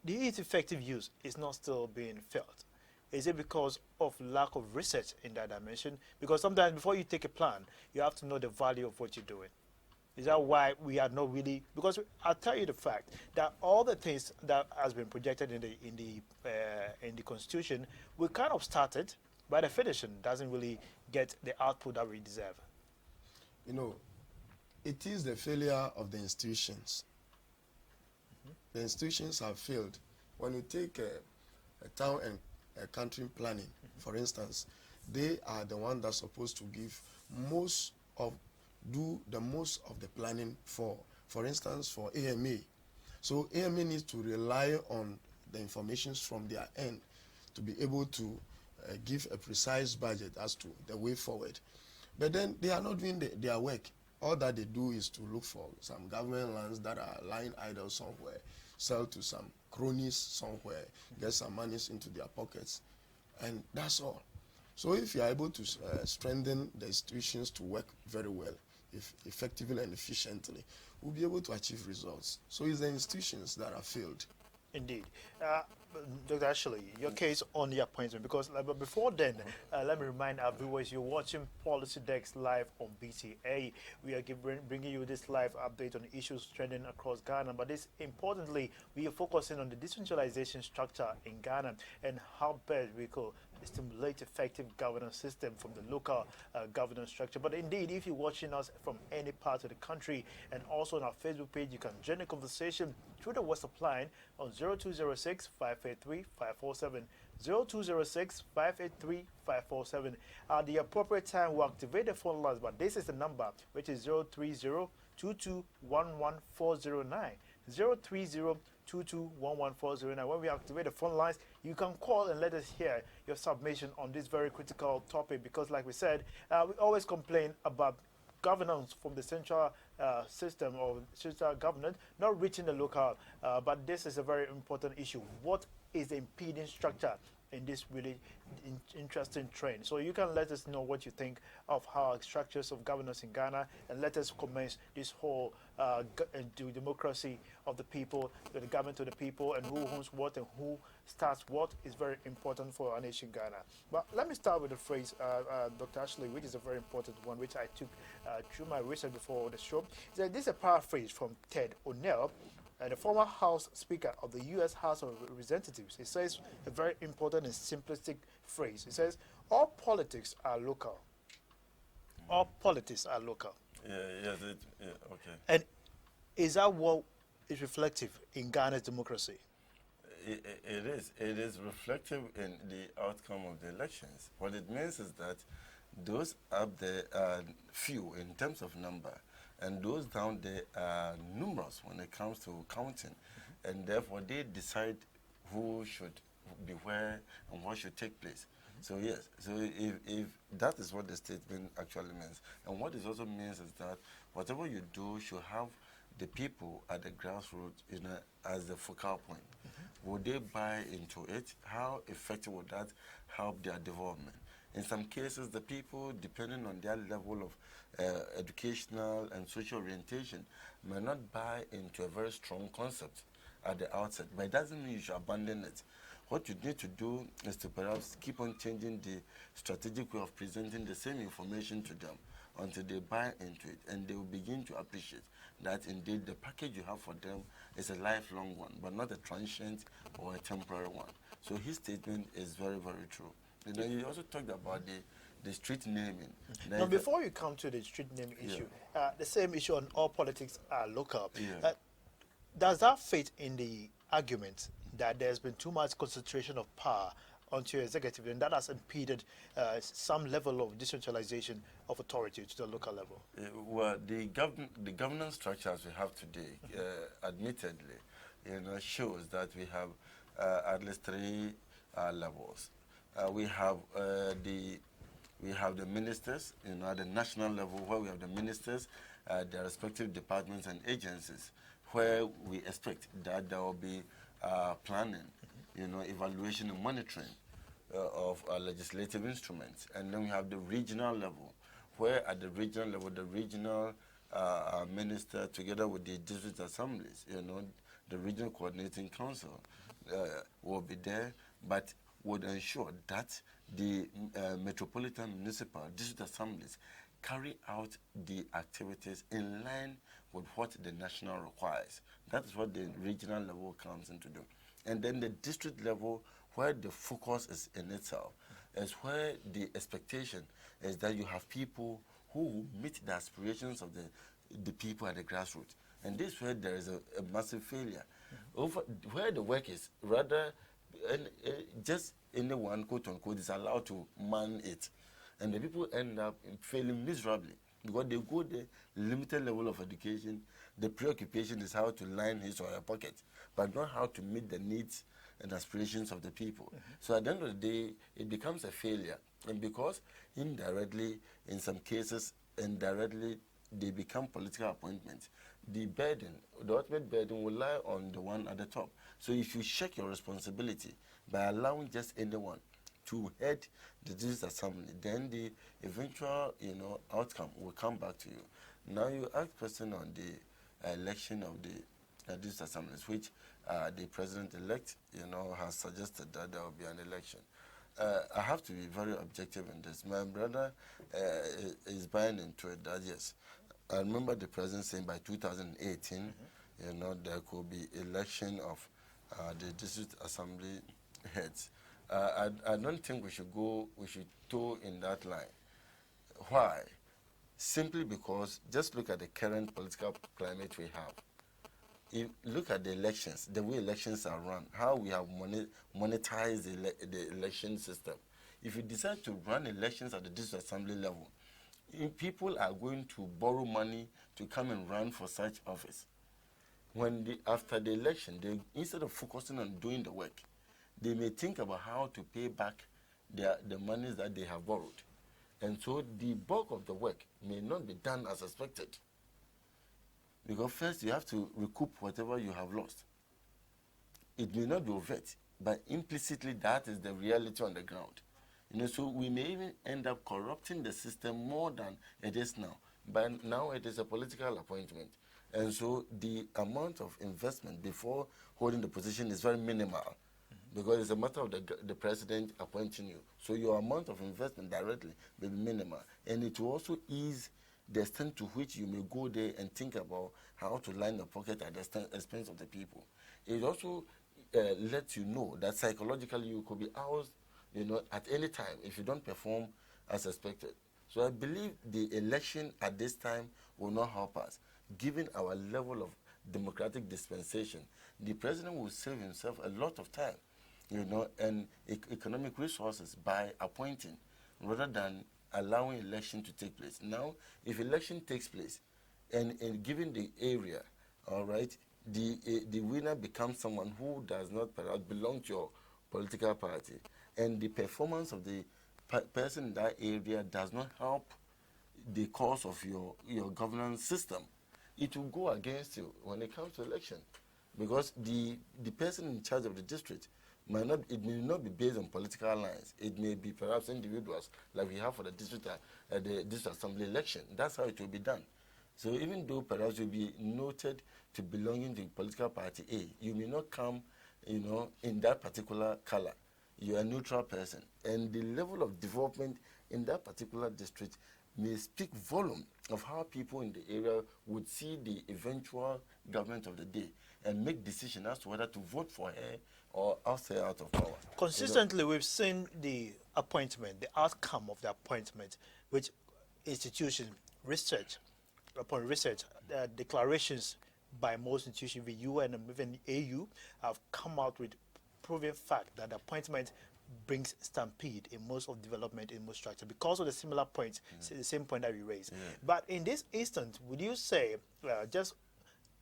its effective use is not still being felt. Is it because of lack of research in that dimension? Because sometimes before you take a plan, you have to know the value of what you're doing. Is that why we are not really? Because I'll tell you the fact that all the things that has been projected in the Constitution, we kind of started, but the finishing doesn't really get the output that we deserve. You know, it is the failure of the institutions. The institutions have failed. When you take a town country planning, for instance, they are the one that's supposed to give most of, do the most of the planning for instance, for AMA. So AMA needs to rely on the information from their end to be able to give a precise budget as to the way forward. But then they are not doing their work. All that they do is to look for some government lands that are lying idle somewhere, sell to some cronies somewhere, get some monies into their pockets, and that's all. So if you are able to strengthen the institutions to work very well, effectively and efficiently, we'll be able to achieve results. So it's the institutions that are failed. Indeed. Dr. Ashley, your case on the appointment, because but before then, let me remind our viewers, you're watching Policy Desk live on BCA. We are bringing you this live update on issues trending across Ghana, but this importantly, we are focusing on the decentralization structure in Ghana and how best we could stimulate effective governance system from the local governance structure. But indeed, if you're watching us from any part of the country and also on our Facebook page, you can join the conversation through the WhatsApp line on 0206-583-547. 0206-583-547. At the appropriate time, we'll activate the phone lines, but this is the number, which is 030-2211-409. 030-2211-409. When we activate the phone lines, you can call and let us hear your submission on this very critical topic, because like we said, we always complain about governance from the central system or central government not reaching the local, but this is a very important issue. What is the impeding structure in this really interesting trend? So you can let us know what you think of how structures of governance in Ghana, and let us commence this whole democracy of the people, the government to the people, and who owns what and who starts what is very important for our nation Ghana. But let me start with the phrase, Dr. Ashley, which is a very important one, which I took through my research before the show. This is a paraphrase from Ted O'Neill, the former House Speaker of the U.S. House of Representatives. He says a very important and simplistic phrase. He says, all politics are local. All politics are local. Okay. And is that what is reflective in Ghana's democracy? It is. It is reflective in the outcome of the elections. What it means is that those up there are few in terms of number, and those down there are numerous when it comes to counting, and therefore they decide who should be where and what should take place. So yes, so if that is what the statement actually means, and what it also means is that whatever you do should have the people at the grassroots, as the focal point. Would they buy into it? How effective would that help their development? In some cases, the people, depending on their level of educational and social orientation, may not buy into a very strong concept at the outset, but it doesn't mean you should abandon it. What you need to do is to perhaps keep on changing the strategic way of presenting the same information to them until they buy into it, and they will begin to appreciate that indeed the package you have for them is a lifelong one, but not a transient or a temporary one. So his statement is very, very true. He also talked about the street naming. Now, before you come to the street name issue, the same issue on all politics are local. Does that fit in the argument that there's been too much concentration of power onto your executive, and that has impeded some level of decentralization of authority to the local level? Well, the governance structures we have today, admittedly, shows that we have at least three levels. We have the ministers, at the national level, where we have the ministers, their respective departments and agencies, where we expect that there will be planning, evaluation and monitoring of legislative instruments. And then we have the regional level, where at the regional level, the regional minister, together with the district assemblies, the regional coordinating council will be there, but would ensure that the metropolitan, municipal, district assemblies carry out the activities in line with what the national requires. That is what the regional level comes in to do. And then the district level, where the focus is in itself, is where the expectation is that you have people who meet the aspirations of the people at the grassroots. And this is where there is a massive failure. Over where the work is rather And just anyone, quote unquote, is allowed to man it. And the people end up failing miserably because they go the limited level of education. The preoccupation is how to line his or her pocket, but not how to meet the needs and aspirations of the people. So at the end of the day, it becomes a failure. And because indirectly, in some cases, indirectly, they become political appointments, the burden, the ultimate burden will lie on the one at the top. So if you shirk your responsibility by allowing just anyone to head the district assembly, then the eventual, outcome will come back to you. Now you ask question on the election of the district assemblies, which the president-elect, has suggested that there will be an election. I have to be very objective in this. My brother is buying into it that yes. I remember the president saying by 2018, there could be election of the district assembly heads. I don't think we should toe in that line. Why? Simply because just look at the current political climate we have. If look at the elections, the way elections are run, how we have monetized the election system. If you decide to run elections at the district assembly level, people are going to borrow money to come and run for such office. After the election, instead of focusing on doing the work, they may think about how to pay back the monies that they have borrowed. And so the bulk of the work may not be done as expected. Because first you have to recoup whatever you have lost. It may not be overt, but implicitly that is the reality on the ground. So we may even end up corrupting the system more than it is now. But now it is a political appointment. And so the amount of investment before holding the position is very minimal because it's a matter of the president appointing you. So your amount of investment directly will be minimal. And it will also ease the extent to which you may go there and think about how to line the pocket at the expense of the people. It also lets you know that psychologically you could be ousted, at any time if you don't perform as expected. So I believe the election at this time will not help us. Given our level of democratic dispensation, the president will save himself a lot of time, and economic resources by appointing rather than allowing election to take place. Now, if election takes place, and given the area, all right, the winner becomes someone who does not perhaps belong to your political party, and the performance of the person in that area does not help the cause of your governance system, it will go against you when it comes to election, because the person in charge of the district may not be based on political lines. It may be perhaps individuals like we have for the district assembly election. That's how it will be done. So even though perhaps you'll be noted to belonging to political party A, you may not come, in that particular color. You're a neutral person, and the level of development in that particular district may speak volume of how people in the area would see the eventual government of the day and make decisions as to whether to vote for her or oust her out of power. Consistently, we've seen the appointment, the outcome of the appointment, which institutions, research upon research, declarations by most institutions, the UN and even AU, have come out with proven fact that the appointment brings stampede in most of development in most structure because of the similar points, the same point that we raised. But in this instance, would you say, just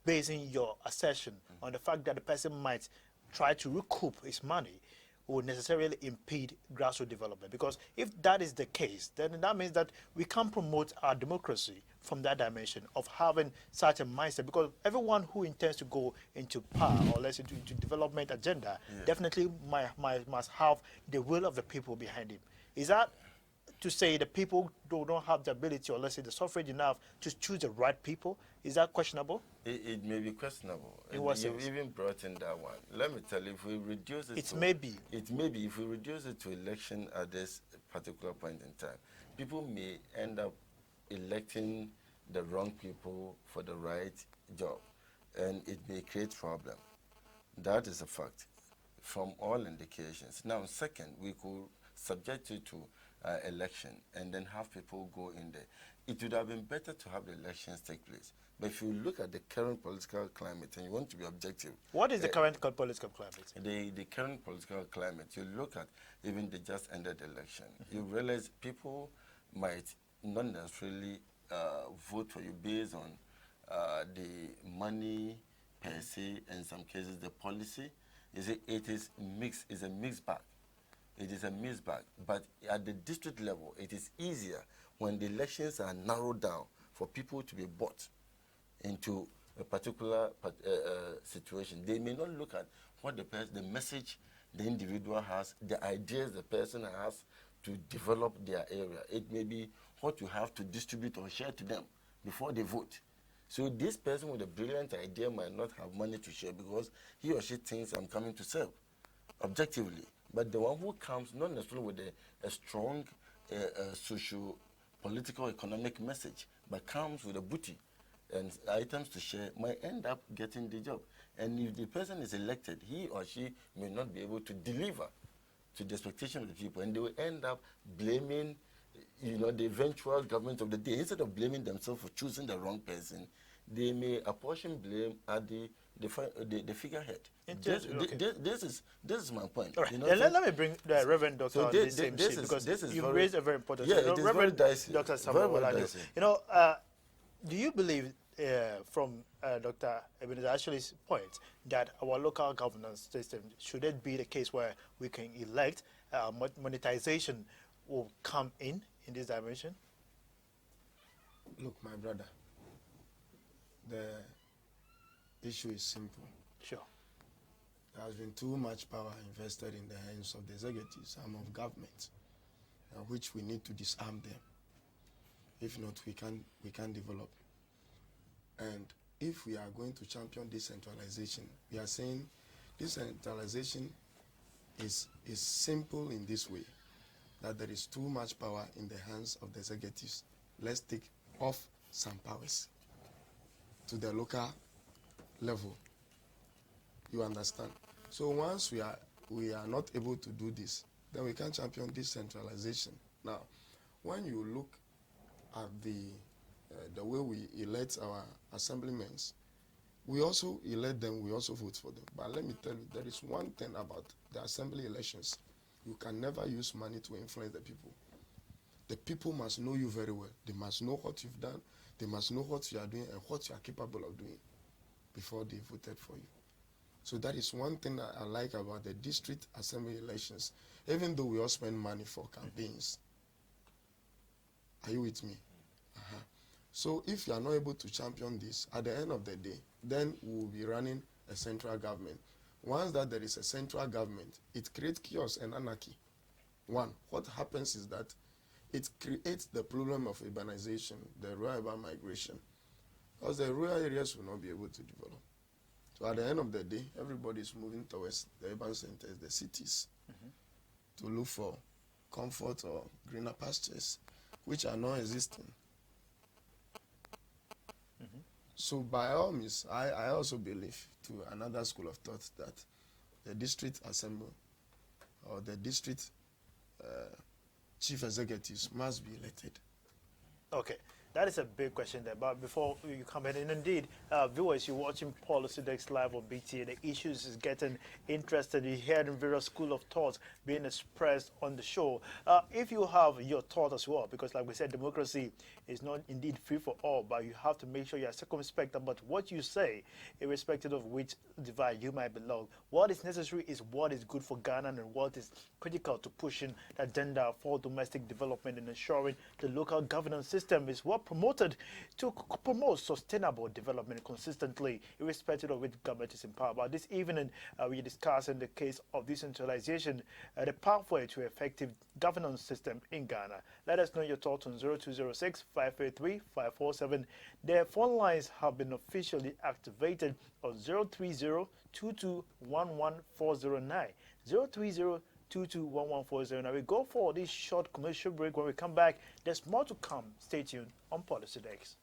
basing your assertion on the fact that the person might try to recoup his money would necessarily impede grassroots development? Because if that is the case, then that means that we can't promote our democracy from that dimension of having such a mindset, because everyone who intends to go into power or let's say into development agenda definitely must have the will of the people behind him. Is that to say the people don't have the ability or let's say the suffrage enough to choose the right people? Is that questionable? It may be questionable. In what sense? You've even brought in that one. Let me tell you, if we reduce it It may be. It may be. If we reduce it to election at this particular point in time, people may end up electing the wrong people for the right job, and it may create problem. That is a fact from all indications. Now, second, we could subject it to election and then have people go in there. It would have been better to have the elections take place. But if you look at the current political climate and you want to be objective. What is the current political climate? The current political climate, you look at even the just ended election, you realize people might not necessarily vote for you based on the money per se, in some cases the policy. It is mixed, it's a mixed bag. It is a mixed bag. But at the district level, it is easier when the elections are narrowed down for people to be bought into a particular situation. They may not look at what the message the individual has, the ideas the person has to develop their area. It may be what you have to distribute or share to them before they vote. So this person with a brilliant idea might not have money to share because he or she thinks I'm coming to serve, objectively. But the one who comes not necessarily with a strong social, political, economic message, but comes with a booty and items to share might end up getting the job. And if the person is elected, he or she may not be able to deliver to the expectation of the people, and they will end up blaming, the eventual government of the day. Instead of blaming themselves for choosing the wrong person, they may apportion blame at the figurehead. This is my point. All right. Let me bring the Reverend Doctor on this same sheet, because you raised a very important thing. It is very dicey. Dr. Samuel, dicey. Do you believe from Dr. Ebenezer Ashley's point that our local governance system, should it be the case where we can elect, monetization will come in this dimension? Look, my brother, the issue is simple. Sure. There has been too much power invested in the hands of the executives, arm of government, which we need to disarm them. If not, we can't develop. And if we are going to champion decentralization, we are saying decentralization is simple in this way, that there is too much power in the hands of the executives. Let's take off some powers to the local level. You understand? So once we are not able to do this, then we can champion decentralization. Now, when you look at the way we elect our assemblymen, we also elect them, we also vote for them. But let me tell you, there is one thing about the assembly elections. You can never use money to influence the people. The people must know you very well. They must know what you've done. They must know what you are doing and what you are capable of doing before they voted for you. So that is one thing I like about the district assembly elections, even though we all spend money for campaigns. Are you with me? So if you are not able to champion this, at the end of the day, then we will be running a central government. Once that there is a central government, it creates chaos and anarchy. One, what happens is that it creates the problem of urbanization, the rural urban migration, because the rural areas will not be able to develop. So at the end of the day, everybody is moving towards the urban centers, the cities, to look for comfort or greener pastures, which are non-existing. So by all means, I also believe to another school of thought that the district assembly or the district chief executives must be elected. Okay, that is a big question there. But before you come in, and indeed, viewers, you're watching Policy Desk live on BTA. The issues is getting interested. You're hearing various school of thoughts being expressed on the show. If you have your thought as well, because like we said, democracy is not indeed free for all, but you have to make sure you are circumspect about what you say, irrespective of which divide you might belong. What is necessary is what is good for Ghana and what is critical to pushing the agenda for domestic development and ensuring the local governance system is well promoted to promote sustainable development consistently, irrespective of which government is in power. But this evening, we discuss in the case of decentralization, the pathway to effective governance system in Ghana. Let us know your thoughts on 0206-583-547. The phone lines have been officially activated on 030-2211-409. 030-2211-409. Now we go for this short commercial break. When we come back, there's more to come. Stay tuned on Policy Desk.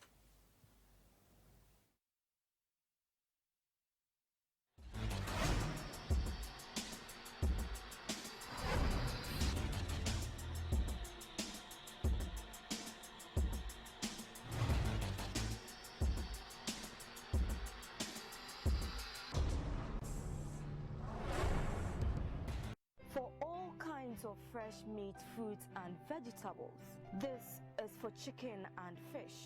fresh meat, fruits, and vegetables. This is for chicken and fish.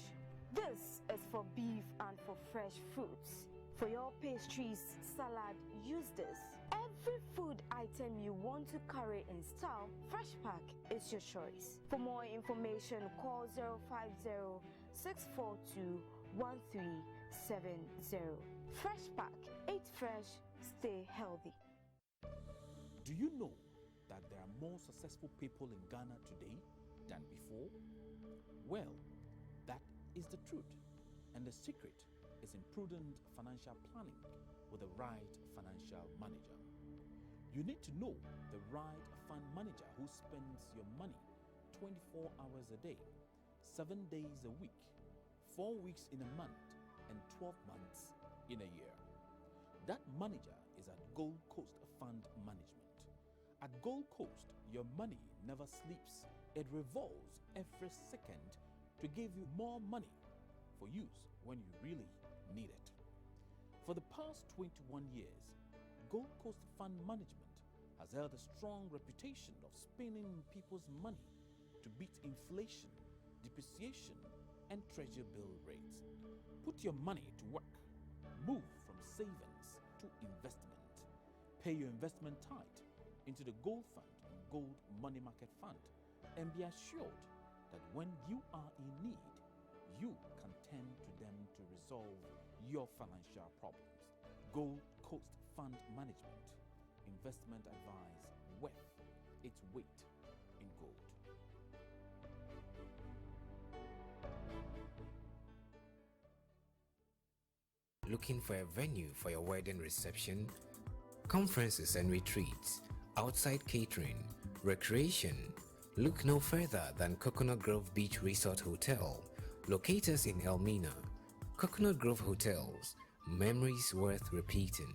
This is for beef and for fresh fruits. For your pastries, salad, use this. Every food item you want to carry in style, Fresh Pack is your choice. For more information, call 050-642-1370. Fresh Pack, eat fresh, stay healthy. Do you know that there are more successful people in Ghana today than before? Well, that is the truth, and the secret is in prudent financial planning with the right financial manager. You need to know the right fund manager who spends your money 24 hours a day, 7 days a week, 4 weeks in a month, and 12 months in a year. That manager is at Gold Coast Fund Management. At Gold Coast, your money never sleeps. It revolves every second to give you more money for use when you really need it. For the past 21 years, Gold Coast Fund Management has held a strong reputation of spending people's money to beat inflation, depreciation, and treasury bill rates. Put your money to work. Move from savings to investment. Pay your investment tithe into the Gold Fund and Gold Money Market Fund, and be assured that when you are in need, you can turn to them to resolve your financial problems. Gold Coast Fund Management. Investment advice worth its weight in gold. Looking for a venue for your wedding reception, conferences and retreats, outside catering, recreation? Look no further than Coconut Grove Beach Resort Hotel, located in Elmina. Coconut Grove Hotels, memories worth repeating.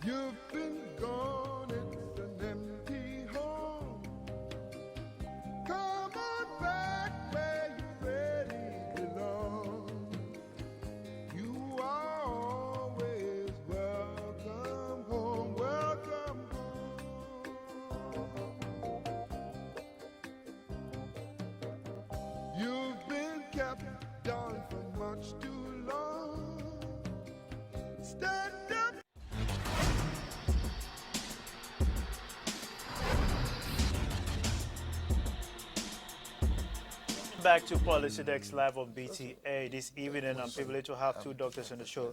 You've been gone, it's an empty home. Come on back where you really belong. You are always welcome home, welcome home. You've been kept down for much too long. Stand up. Back to Policy Desk live on BTA this evening. I'm privileged to have two doctors on the show.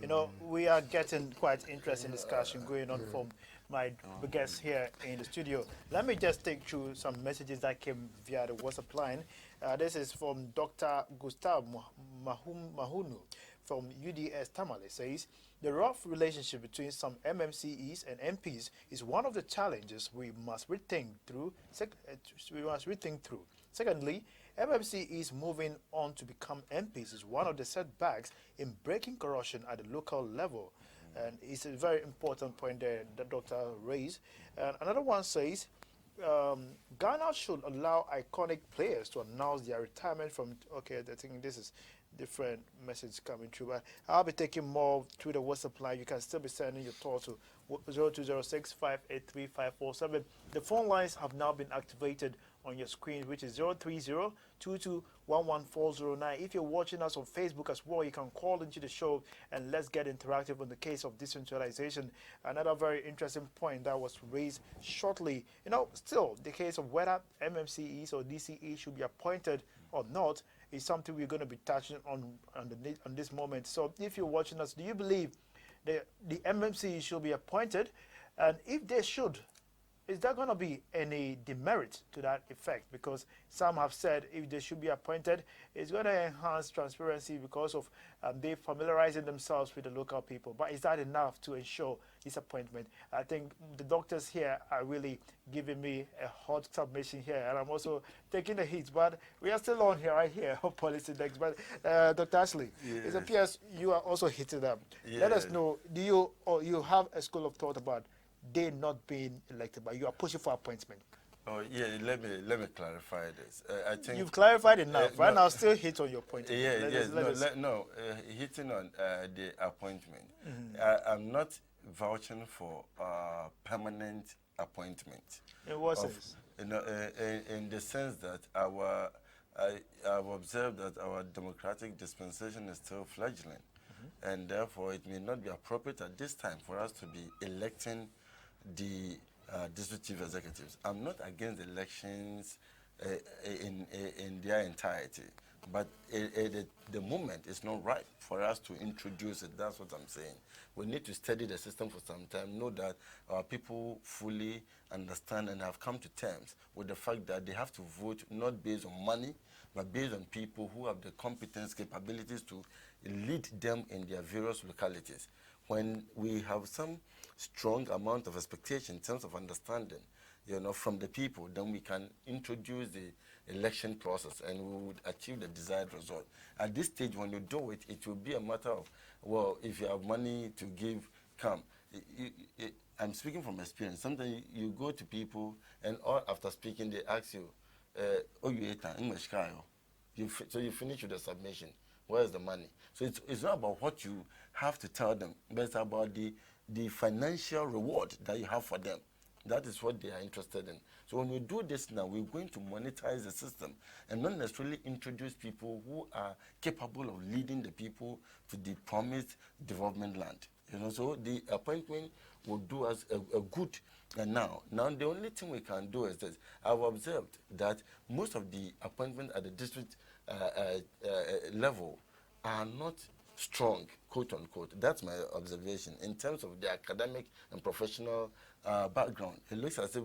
You know, we are getting quite interesting discussion going on from my guests here in the studio. Let me just take through some messages that came via the WhatsApp line. This is from Dr. Gustav Mahunu from UDS Tamale. Says, the rough relationship between some MMCEs and MPs is one of the challenges we must rethink through. Secondly, MMCEs moving on to become MPs is one of the setbacks in breaking corruption at the local level. And it's a very important point there that Dr. raised. And another one says, Ghana should allow iconic players to announce their retirement from... Okay, I think this is different message coming through. But I'll be taking more through the WhatsApp line. You can still be sending your thoughts to 0206-583-547. The phone lines have now been activated on your screen, which is 030-2211-409. If you're watching us on Facebook as well, you can call into the show and let's get interactive on the case of decentralization. Another very interesting point that was raised shortly, you know, still the case of whether MMCEs or DCE should be appointed or not is something we're going to be touching on this moment. So if you're watching us, do you believe the MMCEs should be appointed? And if they should, is there going to be any demerit to that effect? Because some have said if they should be appointed, it's going to enhance transparency because of they familiarizing themselves with the local people. But is that enough to ensure this appointment? I think the doctors here are really giving me a hot submission here, and I'm also taking the heat. But we are still on here, right here, on Policy Desk. But Dr. Ashley, it appears you are also hitting them. Let us know, do you have a school of thought about they not being elected, but you are pushing for appointment? Oh yeah, let me clarify this. I think You've clarified enough. Right no, now, still hit on your point. Hitting on the appointment. Mm-hmm. I'm not vouching for permanent appointment. In what sense? In the sense that I've observed that our democratic dispensation is still fledgling, and therefore it may not be appropriate at this time for us to be electing the district chief executives. I'm not against elections in their entirety, but the moment is not right for us to introduce it. That's what I'm saying. We need to study the system for some time, know that our people fully understand and have come to terms with the fact that they have to vote not based on money, but based on people who have the competence, capabilities to lead them in their various localities. When we have some strong amount of expectation in terms of understanding, from the people, then we can introduce the election process and we would achieve the desired result. At this stage, when you do it, it will be a matter of, well, if you have money to give, come. I'm speaking from experience. Sometimes you go to people and all after speaking, they ask you, so you finish with the submission. Where's the money? So it's not about what you have to tell them, but it's about the financial reward that you have for them. That is what they are interested in. So when we do this now, we're going to monetize the system and not necessarily introduce people who are capable of leading the people to the promised development land. So the appointment will do us a good. And now the only thing we can do is this. I've observed that most of the appointments at the district level are not strong, quote unquote. That's my observation in terms of the academic and professional background. It looks as if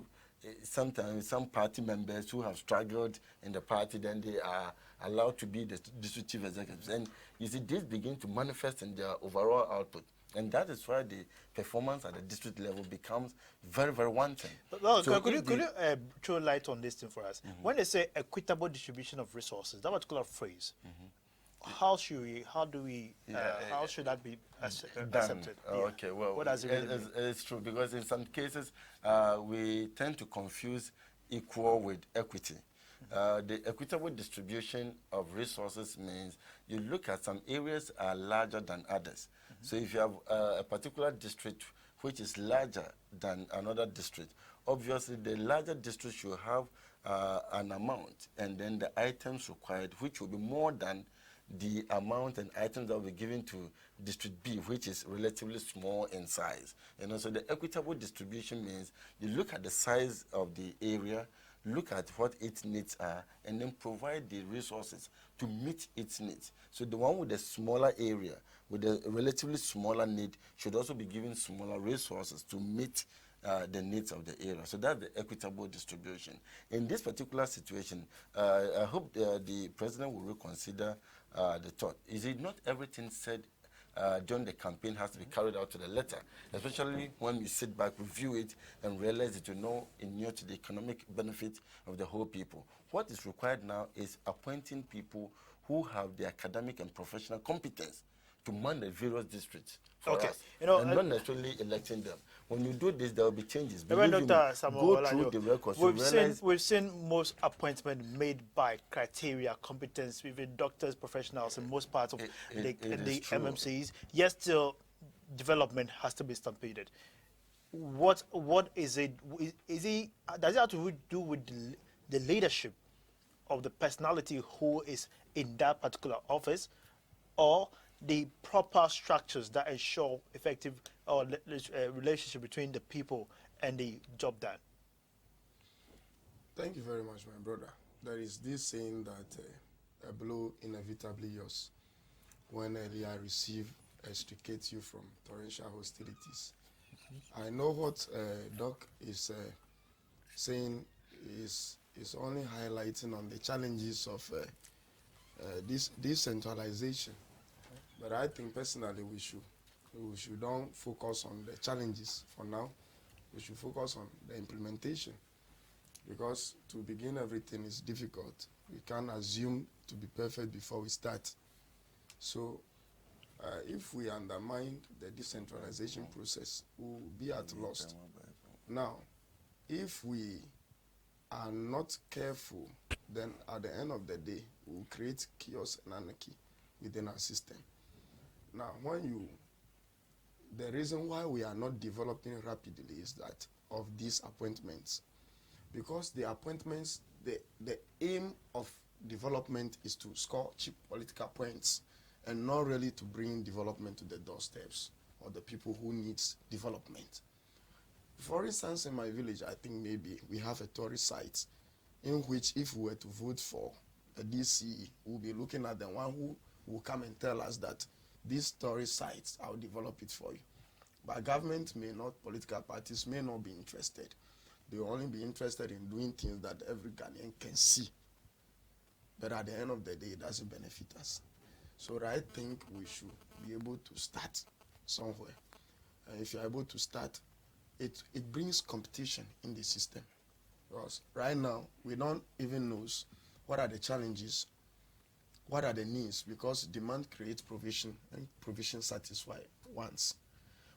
sometimes some party members who have struggled in the party, then they are allowed to be the district chief executives. And you see, this begins to manifest in their overall output. And that is why the performance at the district level becomes very, very wanting. Well, so could you throw light on this thing for us? When they say equitable distribution of resources, that particular phrase, how should that be accepted? Okay, well, what does it really mean? It's true, because in some cases we tend to confuse equal with equity. The equitable distribution of resources means you look at some areas are larger than others. So if you have a particular district which is larger than another district, obviously the larger district should have an amount and then the items required, which will be more than the amount and items that will be given to District B, which is relatively small in size. So the equitable distribution means you look at the size of the area, look at what its needs are, and then provide the resources to meet its needs. So the one with the smaller area, with a relatively smaller need, should also be given smaller resources to meet the needs of the area. So that's the equitable distribution. In this particular situation, I hope the president will reconsider the thought. Is it not everything said during the campaign has to be carried out to the letter, especially when you sit back, review it, and realize that inure to the economic benefit of the whole people. What is required now is appointing people who have the academic and professional competence to man the various districts for us, and not necessarily electing them. When you do this, there will be changes. Go through the records. We've seen most appointments made by criteria, competence, even doctors, professionals in most parts of the MMCs. Yet still, development has to be stampeded. What is it? Does it have to do with the leadership of the personality who is in that particular office, or the proper structures that ensure effective relationship between the people and the job done? Thank you very much, my brother. There is this saying that a blow inevitably yours. When I receive extricate you from torrential hostilities. I know what Doc is saying is only highlighting on the challenges of this decentralization. But I think personally we should don't focus on the challenges for now. We should focus on the implementation, because to begin everything is difficult. We can't assume to be perfect before we start. So if we undermine the decentralization process, we will be at loss. Now, if we are not careful, then at the end of the day, we'll create chaos and anarchy within our system. Now, the reason why we are not developing rapidly is that of these appointments. Because the appointments, the aim of development is to score cheap political points and not really to bring development to the doorsteps or the people who needs development. For instance, in my village, I think maybe we have a tourist site in which if we were to vote for a DCE, we'll be looking at the one who will come and tell us that these tourist sites, I'll develop it for you. But government may not, political parties may not be interested. They will only be interested in doing things that every Ghanaian can see. But at the end of the day, it doesn't benefit us. So I think we should be able to start somewhere. And if you're able to start, it brings competition in the system. Because right now, we don't even know what are the challenges, what are the needs, because demand creates provision and provision satisfies wants.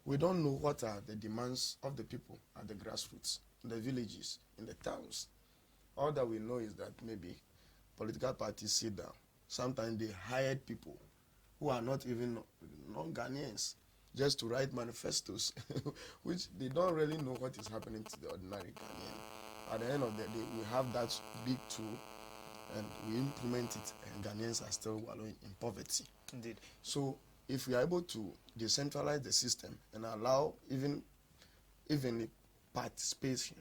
We don't know what are the demands of the people at the grassroots, in the villages, in the towns. All that we know is that maybe political parties sit down. Sometimes they hired people who are not even non-Ghanaians just to write manifestos, which they don't really know what is happening to the ordinary Ghanaian. At the end of the day, we have that big tool and we implement it, and Ghanaians are still wallowing in poverty. Indeed. So if we are able to decentralize the system and allow even participation,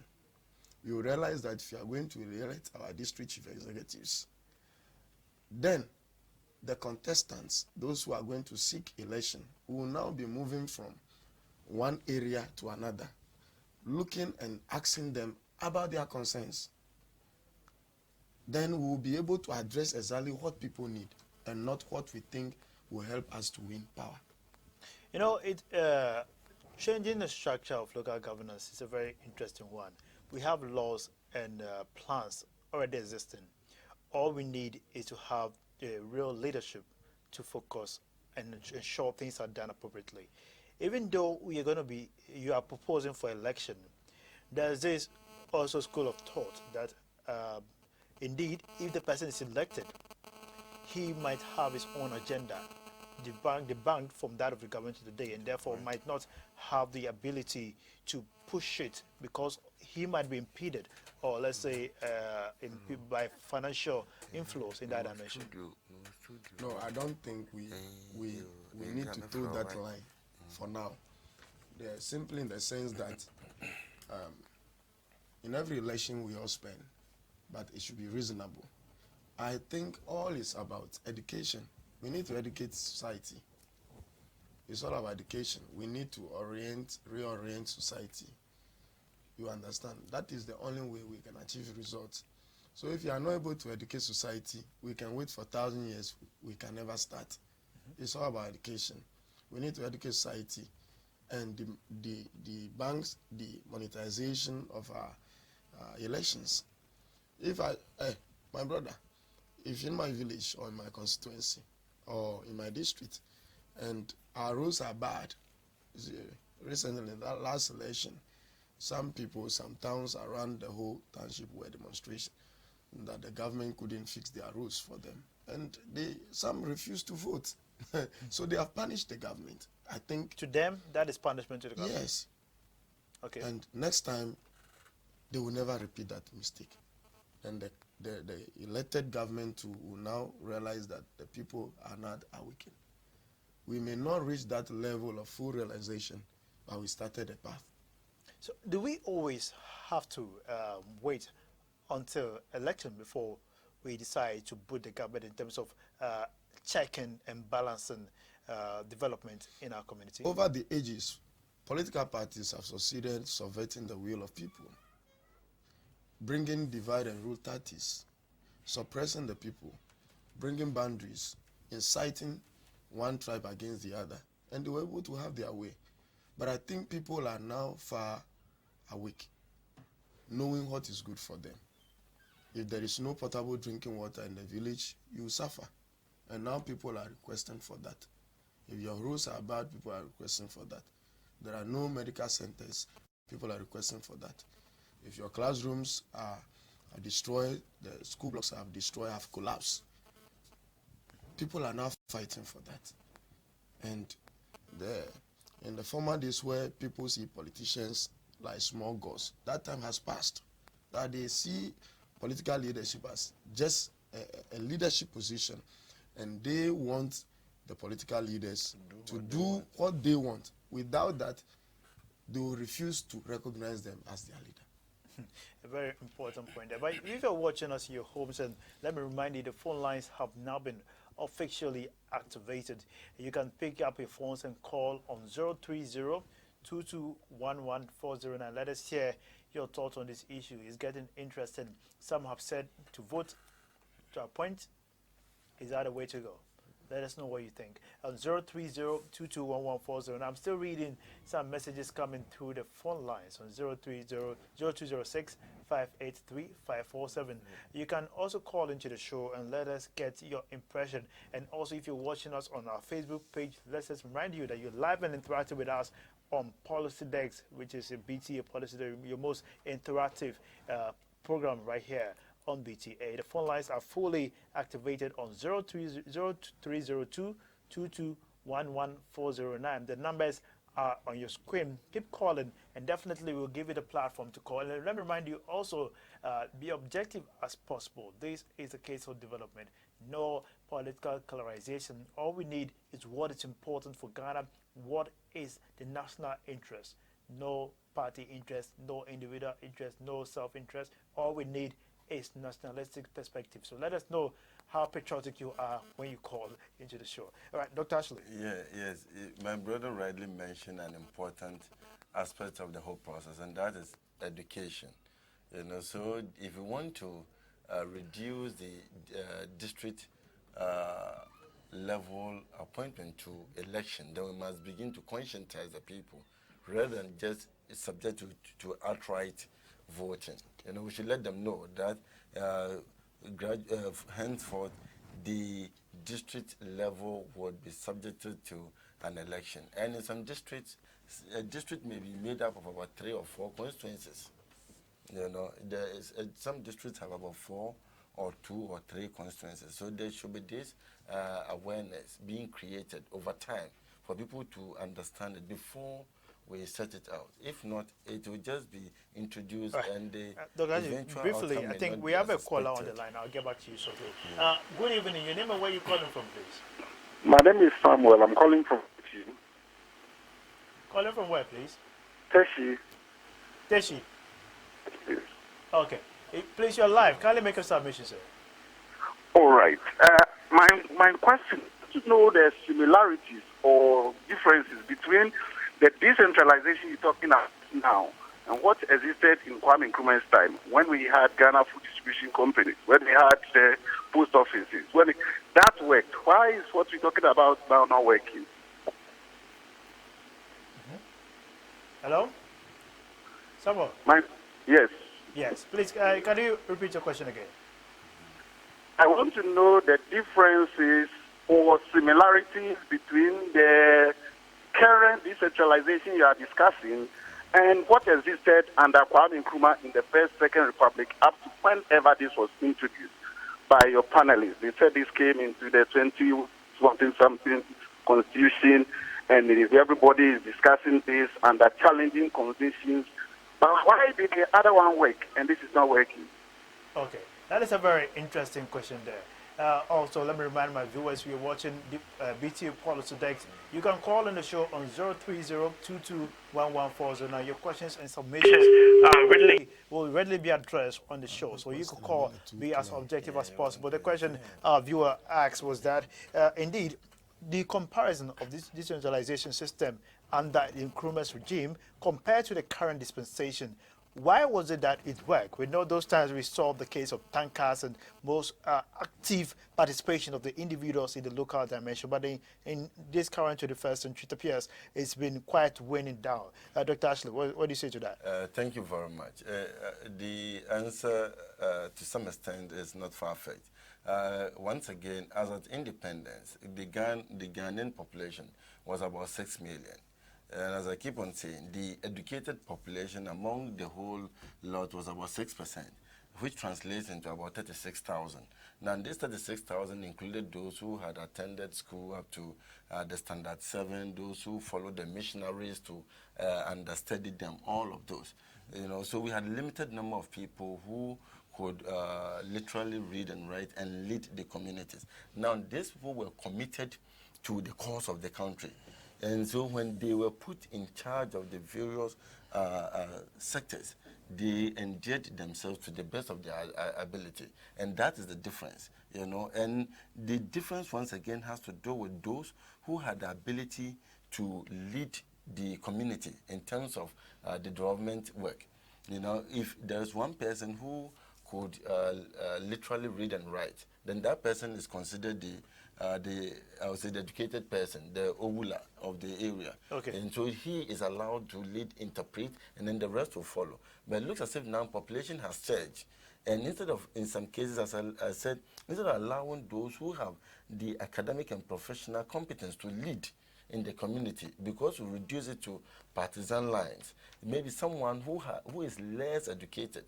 you realize that if you are going to elect our district chief executives, then the contestants, those who are going to seek election, will now be moving from one area to another, looking and asking them about their concerns. Then we will be able to address exactly what people need and not what we think will help us to win power. You know, changing the structure of local governance is a very interesting one. We have laws and plans already existing. All we need is to have a real leadership to focus and ensure things are done appropriately. Even though you are proposing for election, there's this also school of thought that indeed, if the person is elected, he might have his own agenda, debunked from that of the government today, and therefore might not have the ability to push it because he might be impeded, or let's say by financial influence in that dimension. No, I don't think we need to do that line for now. They're simply in the sense that in every election we all spend, but it should be reasonable. I think all is about education. We need to educate society. It's all about education. We need to reorient society. You understand? That is the only way we can achieve results. So if you are not able to educate society, we can wait for 1,000 years. We can never start. It's all about education. We need to educate society, and the banks, the monetization of our elections. If my brother, if in my village or in my constituency or in my district, and our roads are bad, recently in that last election, some people, some towns around the whole township were demonstrating that the government couldn't fix their roads for them, and some refused to vote. So they have punished the government. I think to them that is punishment to the government. Yes. Okay. And next time they will never repeat that mistake. And the elected government will now realize that the people are not awakened. We may not reach that level of full realization, but we started a path. So do we always have to wait until election before we decide to put the government in terms of checking and balancing development in our community? Over the ages, political parties have succeeded subverting the will of people, bringing divide and rule tactics, suppressing the people, bringing boundaries, inciting one tribe against the other, and they were able to have their way. But I think people are now far awake, knowing what is good for them. If there is no potable drinking water in the village, you suffer. And now people are requesting for that. If your roads are bad, people are requesting for that. There are no medical centers. People are requesting for that. If your classrooms are destroyed, the school blocks have destroyed, have collapsed, people are now fighting for that. And in the former days where people see politicians like small gods, that time has passed. That they see political leadership as just a leadership position, and they want the political leaders to do what they want. Without that, they will refuse to recognize them as their leader. A very important point there. But if you're watching us in your homes, and let me remind you, the phone lines have now been officially activated. You can pick up your phones and call on 030-2211-409. Let us hear your thoughts on this issue. It's getting interesting. Some have said to vote to appoint is that a way to go. Let us know what you think. On 030-2211-409. I'm still reading some messages coming through the phone lines on 030-0206-583-547. You can also call into the show and let us get your impression. And also, if you're watching us on our Facebook page, let's just remind you that you're live and interactive with us on Policy Desk, which is a BTA Policy Desk, your most interactive program right here on BTA. The phone lines are fully activated on 0302-2211-409. The numbers are on your screen. Keep calling, and definitely we'll give you the platform to call. And let me remind you also, be objective as possible. This is a case of development, no political colorization. All we need is what is important for Ghana, what is the national interest. No party interest, no individual interest, no self-interest. All we need is nationalistic perspective. So let us know how patriotic you are when you call into the show. All right, Dr. Ashley. Yes. My brother rightly mentioned an important aspect of the whole process, and that is education. So if you want to reduce the district level appointment to election, then we must begin to conscientize the people rather than just subject to outright voting. We should let them know that henceforth the district level would be subjected to an election. And in some districts, a district may be made up of about 3 or 4 constituencies. Some districts have about 4 or 2 or 3 constituencies. So there should be this awareness being created over time for people to understand it before we set it out. If not, it will just be introduced and the eventual briefly, outcome I think may we not have be a caller on the expected. line. I'll get back to you shortly. Good evening. Your name and where you calling from, please? My name is Samuel. I'm calling from Teshi. Calling from where, please? Teshi. Teshi. Yes. Okay. Please, you're live. Kindly make a submission, sir. All right. My question is to know the similarities or differences between the decentralization you're talking about now and what existed in Kwame Nkrumah's time when we had Ghana Food Distribution Company, when we had the post offices. That worked. Why is what we're talking about now not working? Hello? Samuel? Yes. Yes. Please, can you repeat your question again? I want to know the differences or similarities between the current decentralization you are discussing and what existed under Kwame Nkrumah in the First, Second Republic up to whenever this was introduced by your panelists. They said this came into the 20-something constitution, and everybody is discussing this under challenging conditions. But why did the other one work and this is not working? Okay, that is a very interesting question there. Also, let me remind my viewers, we are watching BT Policy Desk. You can call in the show on 030-2211-409. Your questions and submissions will readily be addressed on the show. So you can call, be as objective as possible. The question our viewer asked was that, indeed, the comparison of this decentralization system under the Nkrumah's regime compared to the current dispensation, why was it that it worked? We know those times we solved the case of tankers and most active participation of the individuals in the local dimension. But in this current 21st century, it appears it's been quite waning down. Dr. Ashley, what do you say to that? Thank you very much. The answer, to some extent, is not far-fetched. Once again, as at independence, the Ghanaian population was about 6 million. And as I keep on saying, the educated population among the whole lot was about 6%, which translates into about 36,000. Now, this 36,000 included those who had attended school up to the Standard 7, those who followed the missionaries to understudy them, all of those. You know, so we had a limited number of people who could literally read and write and lead the communities. Now, these people were committed to the cause of the country. And so when they were put in charge of the various sectors, they endeared themselves to the best of their ability. And that is the difference, you know. And the difference, once again, has to do with those who had the ability to lead the community in terms of the development work. You know, if there's one person who could literally read and write, then that person is considered I would say the educated person, the Owula of the area. Okay. And so he is allowed to lead, interpret, and then the rest will follow. But it looks as if now population has changed. And instead of, in some cases, as I said, instead of allowing those who have the academic and professional competence to lead in the community, because we reduce it to partisan lines, maybe someone who is less educated,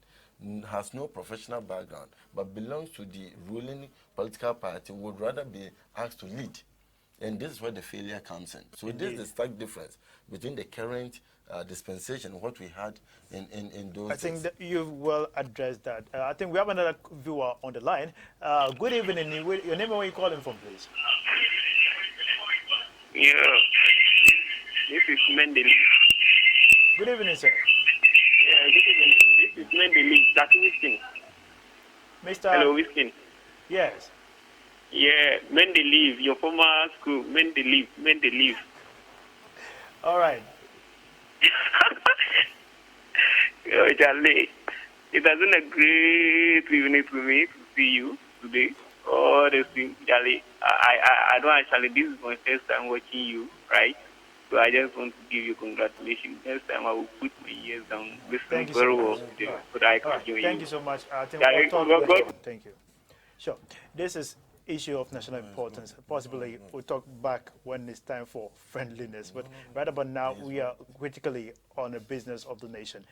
has no professional background, but belongs to the ruling political party, would rather be asked to lead. And this is where the failure comes in. So this is the stark difference between the current dispensation and what we had in those I think days. that you've well addressed that. I think we have another viewer on the line. Good evening. Your name and where you calling from, please? Yeah, this is Mendele. Good evening, sir. Yeah, good evening. This is Mendele. Tackie Winston. Mr. Hello, Winston. Yes. Yeah, Mendele, your former school, Mendele. All right. Oh, Charlie, it has been a great evening for me to see you today. Oh, this thing, Charlie, I don't actually, this is my first time watching you, right? So I just want to give you congratulations. Next time I will put my ears down, listen very well, so that I can join you. Thank you so much. I think Charlie, we'll talk go. later on. Thank you. Sure. This is issue of national importance. Possibly we'll talk back when it's time for friendliness. But right about now, we are critically on the business of the nation.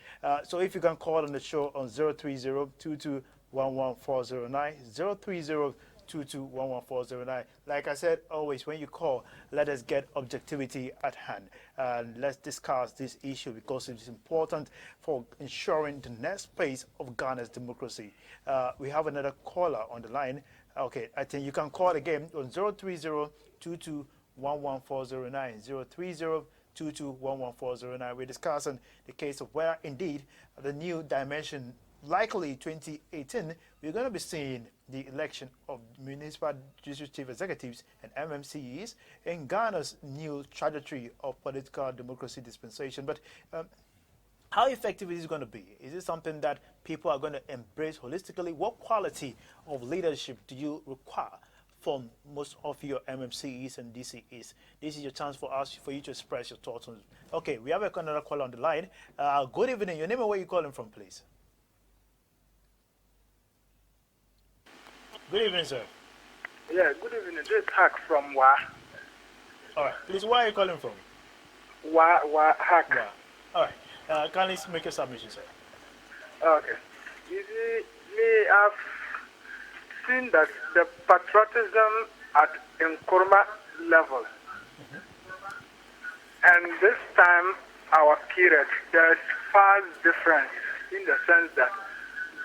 So if you can call on the show on 030-2211-409, 030-2211-409. Like I said, always when you call, let us get objectivity at hand. And let's discuss this issue because it is important for ensuring the next phase of Ghana's democracy. We have another caller on the line. Okay, I think you can call again on 030-2211-409, 030-2211-409. We're discussing the case of where indeed the new dimension, likely 2018, we're going to be seeing the election of municipal district chief executives and MMCEs in Ghana's new trajectory of political democracy dispensation. But how effective is it going to be? Is it something that people are going to embrace holistically? What quality of leadership do you require from most of your MMCEs and DCEs? This is your chance for you to express your thoughts on it. Okay, we have another caller on the line. Good evening. Your name and where you calling from, please? Good evening, sir. Yeah, good evening. This is Hack from Wa. All right. Please, where are you calling from? Wa Hack. Wa. All right. Kindly make a submission, sir. Okay. You see, I've seen that the patriotism at Nkrumah level, and this time, our period, there's far difference in the sense that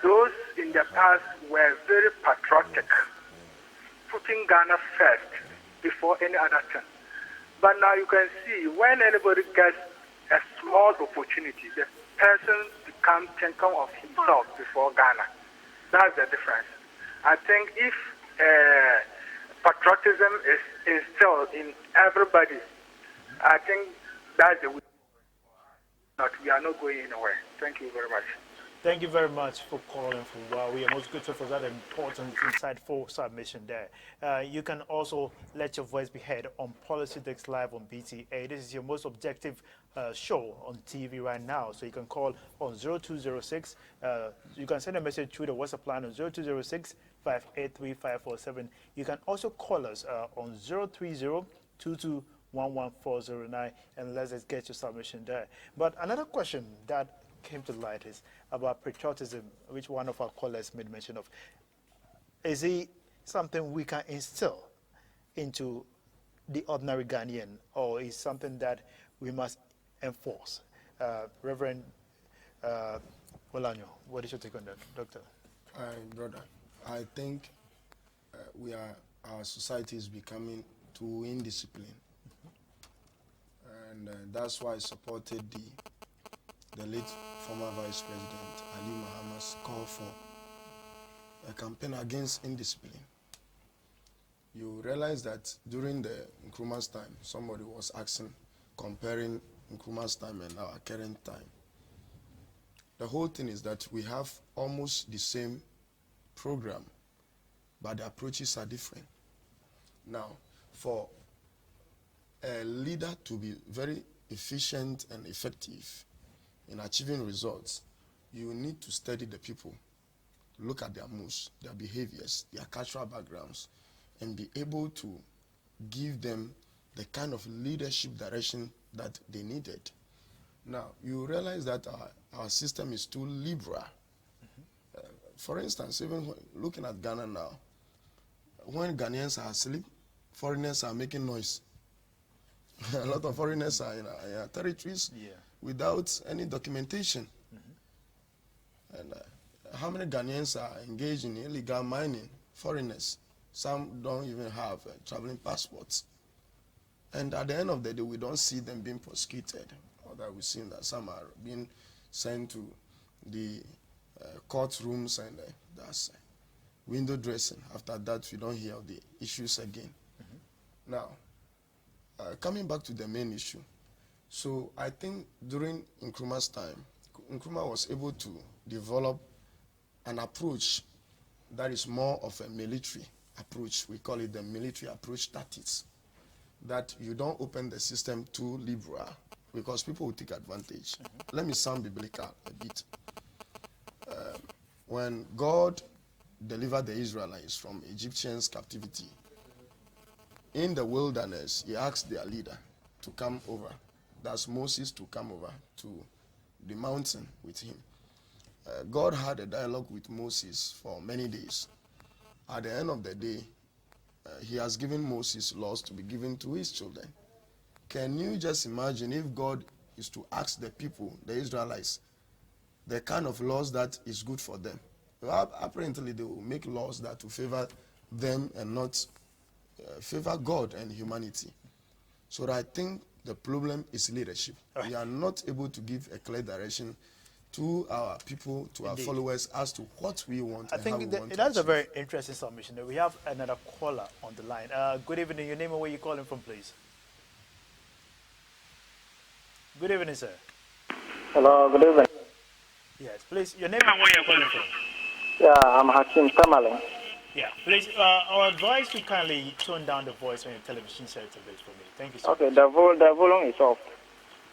those in the past were very patriotic, putting Ghana first before any other thing. But now you can see when anybody gets a small opportunity, the person becomes thinking of himself before Ghana. That's the difference. I think if patriotism is instilled in everybody, I think that's the way. We are not going anywhere. Thank you very much. Thank you very much for calling from Wow. We are most grateful for that important, insightful submission there. You can also let your voice be heard on Politics Live on BTA. This is your most objective show on TV right now. So you can call on 0206. You can send a message through the WhatsApp line on 0206-583-547. You can also call us on 030-2211-409, 11409, and let's just get your submission there. But another question that came to light is about patriotism, which one of our callers made mention of. Is it something we can instill into the ordinary Ghanaian, or is something that we must enforce? Reverend Olanyo, what is your take on that, Doctor? Brother, I think our society is becoming too indisciplined. And that's why I supported the late former Vice President Ali Mohammed's call for a campaign against indiscipline. You realize that during the Nkrumah's time, somebody was asking, comparing Nkrumah's time and our current time. The whole thing is that we have almost the same program, but the approaches are different. Now, for a leader to be very efficient and effective in achieving results, you need to study the people, look at their moves, their behaviors, their cultural backgrounds, and be able to give them the kind of leadership direction that they needed. Now, you realize that our system is too liberal. For instance, even looking at Ghana now, when Ghanaians are asleep, foreigners are making noise. A lot of foreigners are in our territories without any documentation. And how many Ghanaians are engaged in illegal mining? Foreigners. Some don't even have traveling passports. And at the end of the day, we don't see them being prosecuted. Or that we've seen that some are being sent to the courtrooms, and that's window dressing. After that, we don't hear of the issues again. Now, coming back to the main issue. So I think during Nkrumah's time, Nkrumah was able to develop an approach that is more of a military approach. We call it the military approach tactics. That you don't open the system too liberal because people will take advantage. Let me sound biblical a bit. When God delivered the Israelites from Egyptians' captivity, in the wilderness, he asked their leader to come over. That's Moses, to come over to the mountain with him. God had a dialogue with Moses for many days. At the end of the day, he has given Moses laws to be given to his children. Can you just imagine if God is to ask the people, the Israelites, the kind of laws that is good for them? Well, apparently, they will make laws that will favor them and not favor God and humanity. So I think the problem is leadership. We are not able to give a clear direction to our people, to our followers, as to what we want and how we want to that's a achieve. very interesting submission. We have another caller on the line. Good evening. Your name and where you calling from, please? Good evening, sir. Hello, good evening. Yes, please. Your name and where you calling from? Yeah, I'm Hakim Tamale. Yeah, please. Our advice to kindly tone down the voice on your television set a bit for me. Thank you so much. Okay, the volume is off.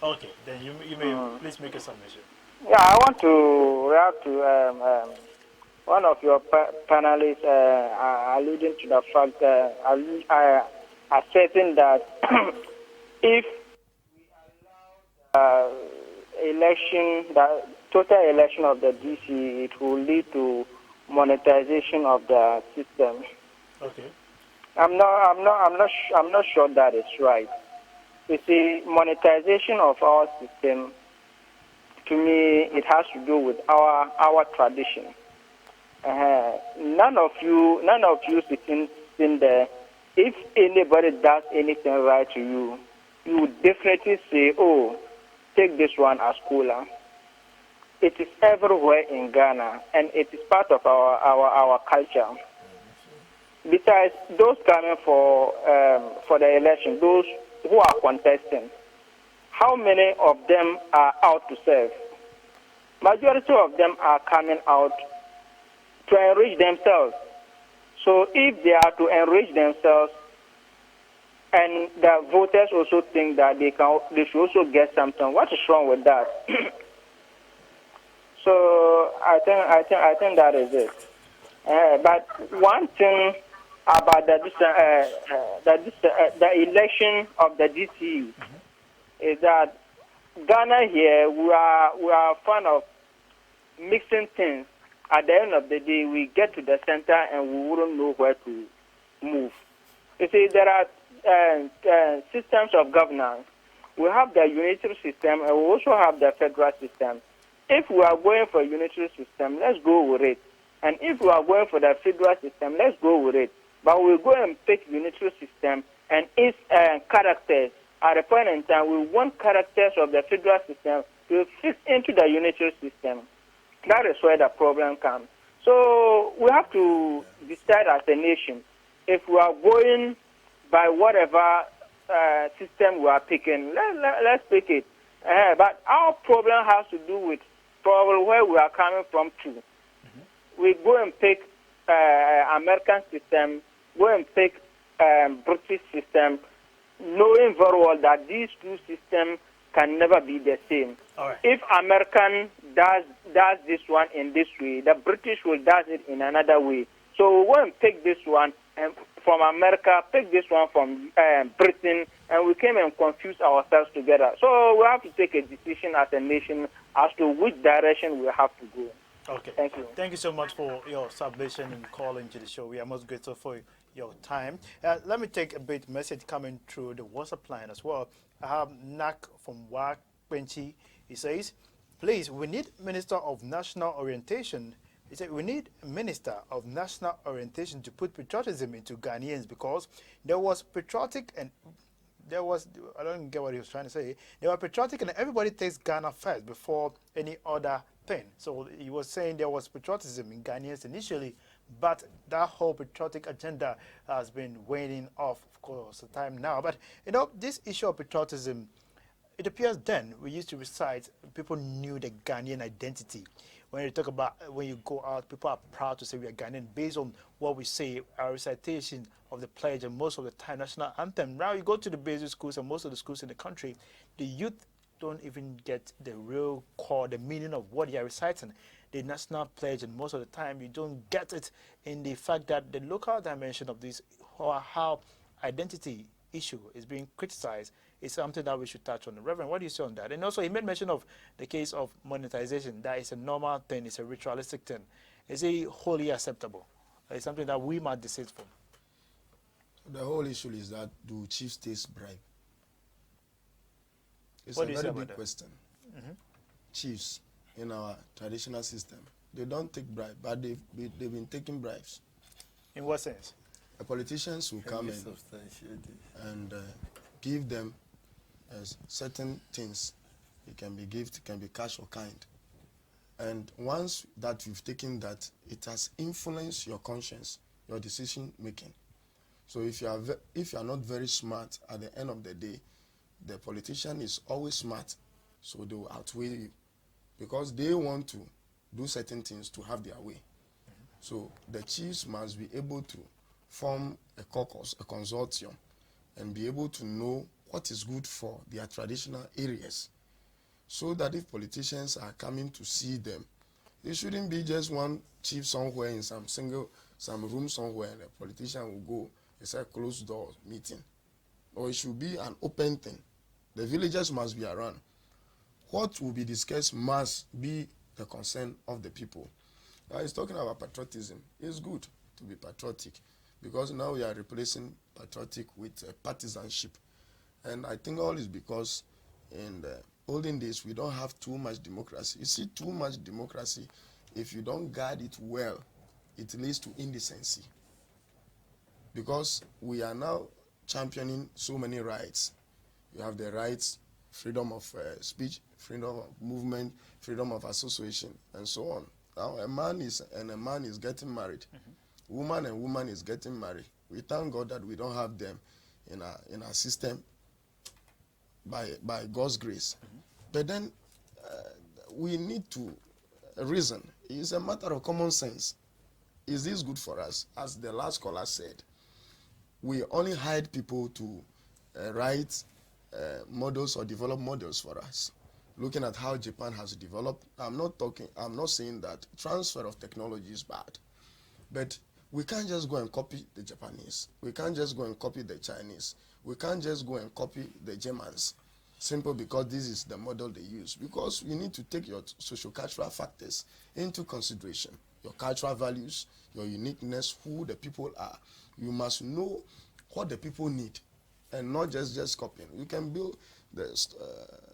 Okay, then you may please make a submission. Yeah, I want to react to one of your panelists alluding to the fact asserting that if election, the total election of the DC, it will lead to monetization of the system. Okay. I'm not sure that is right. You see, monetization of our system, to me, it has to do with our tradition. None of you sitting there, if anybody does anything right to you, you would definitely say, "Oh, take this one as cooler." It is everywhere in Ghana, and it is part of our culture. Besides, those coming for the election, those who are contesting, how many of them are out to serve? Majority of them are coming out to enrich themselves. So if they are to enrich themselves, and the voters also think that they should also get something, what is wrong with that? So I think that is it. But one thing about the election of the DCU is that Ghana here, we are fond of mixing things. At the end of the day, we get to the center and we wouldn't know where to move. You see, there are systems of governance. We have the unitary system and we also have the federal system. If we are going for a unitary system, let's go with it. And if we are going for the federal system, let's go with it. But we'll go and pick unitary system and its characters. At a point in time, we want characters of the federal system to fit into the unitary system. That is where the problem comes. So we have to decide as a nation if we are going by whatever system we are picking. Let's pick it. But our problem has to do with probably where we are coming from too. We go and pick American system, go and pick British system, knowing very well that these two systems can never be the same. Right. If American does this one in this way, the British will do it in another way. So we go and pick this one from America, pick this one from Britain, and we came and confused ourselves together. So we have to take a decision as a nation as to which direction we have to go. Okay. Thank you. Thank you so much for your submission and calling to the show. We are most grateful for your time. Let me take a bit message coming through the WhatsApp line as well. I have Nak from Wakwenchi. He says, please, we need Minister of National Orientation. He said, we need a Minister of National Orientation to put patriotism into Ghanaians, because there was patriotic and there was, I don't get what he was trying to say. They were patriotic and everybody takes Ghana first before any other thing. So he was saying there was patriotism in Ghanaians initially, but that whole patriotic agenda has been waning off, of course, the time now. But, you know, this issue of patriotism, it appears then we used to recite, people knew the Ghanaian identity. When you talk about, when you go out, people are proud to say we are Ghanaian based on what we say, our recitation of the pledge, and most of the time national anthem. Now you go to the basic schools and most of the schools in the country, the youth don't even get the real core, the meaning of what they are reciting. The national pledge, and most of the time you don't get it in the fact that the local dimension of this, how identity issue is being criticized, is something that we should touch on. Reverend, what do you say on that? And also, he made mention of the case of monetization. That is a normal thing, it's a ritualistic thing. Is it wholly acceptable? It's something that we might desist from. The whole issue is that, do chiefs take bribe? It's What a do you say very about big that? question. Chiefs in our traditional system, they don't take bribe, but they've been taking bribes. In what sense? The politicians will come in and give them certain things. It can be gift, it can be cash or kind. And once that you've taken that, it has influenced your conscience, your decision making. So if you are not very smart, at the end of the day, the politician is always smart, so they will outweigh you, because they want to do certain things to have their way. So the chiefs must be able to form a caucus, a consortium, and be able to know what is good for their traditional areas, so that if politicians are coming to see them, it shouldn't be just one chief somewhere in some room somewhere, and a politician will go. It's a closed door meeting, or it should be an open thing. The villagers must be around. What will be discussed must be the concern of the people. He's talking about patriotism. It's good to be patriotic, because now we are replacing patriotic with partisanship. And I think all is because in the olden days we don't have too much democracy. You see, too much democracy, if you don't guard it well, it leads to indecency. Because we are now championing so many rights. You have the rights, freedom of speech, freedom of movement, freedom of association, and so on. Now a man is getting married. Woman and woman is getting married. We thank God that we don't have them in our system by God's grace. But then we need to reason. It's a matter of common sense. Is this good for us? As the last caller said, we only hire people to write models or develop models for us. Looking at how Japan has developed, I'm not saying that transfer of technology is bad, but We can't just go and copy the Japanese. We can't just go and copy the Chinese. We can't just go and copy the Germans, simple because this is the model they use. Because you need to take your socio-cultural factors into consideration. Your cultural values, your uniqueness, who the people are. You must know what the people need and not just copying. You can build the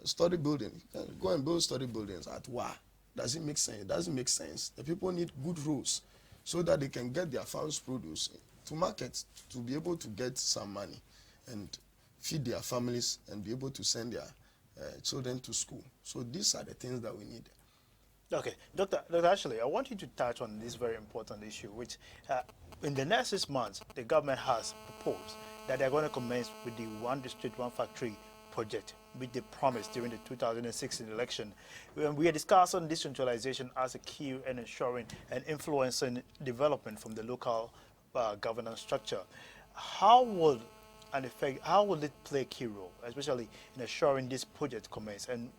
study building. You can go and build study buildings at WA. Does it make sense? It doesn't make sense. The people need good rules so that they can get their farms produce to market to be able to get some money and feed their families and be able to send their children to school. So these are the things that we need. Okay, Doctor, actually, I want you to touch on this very important issue, which in the next 6 months, the government has proposed that they're going to commence with the One District, One Factory project, which they promised during the 2016 election. We are discussing decentralization as a key in ensuring and influencing development from the local governance structure. How will it play a key role, especially in ensuring this project commence, and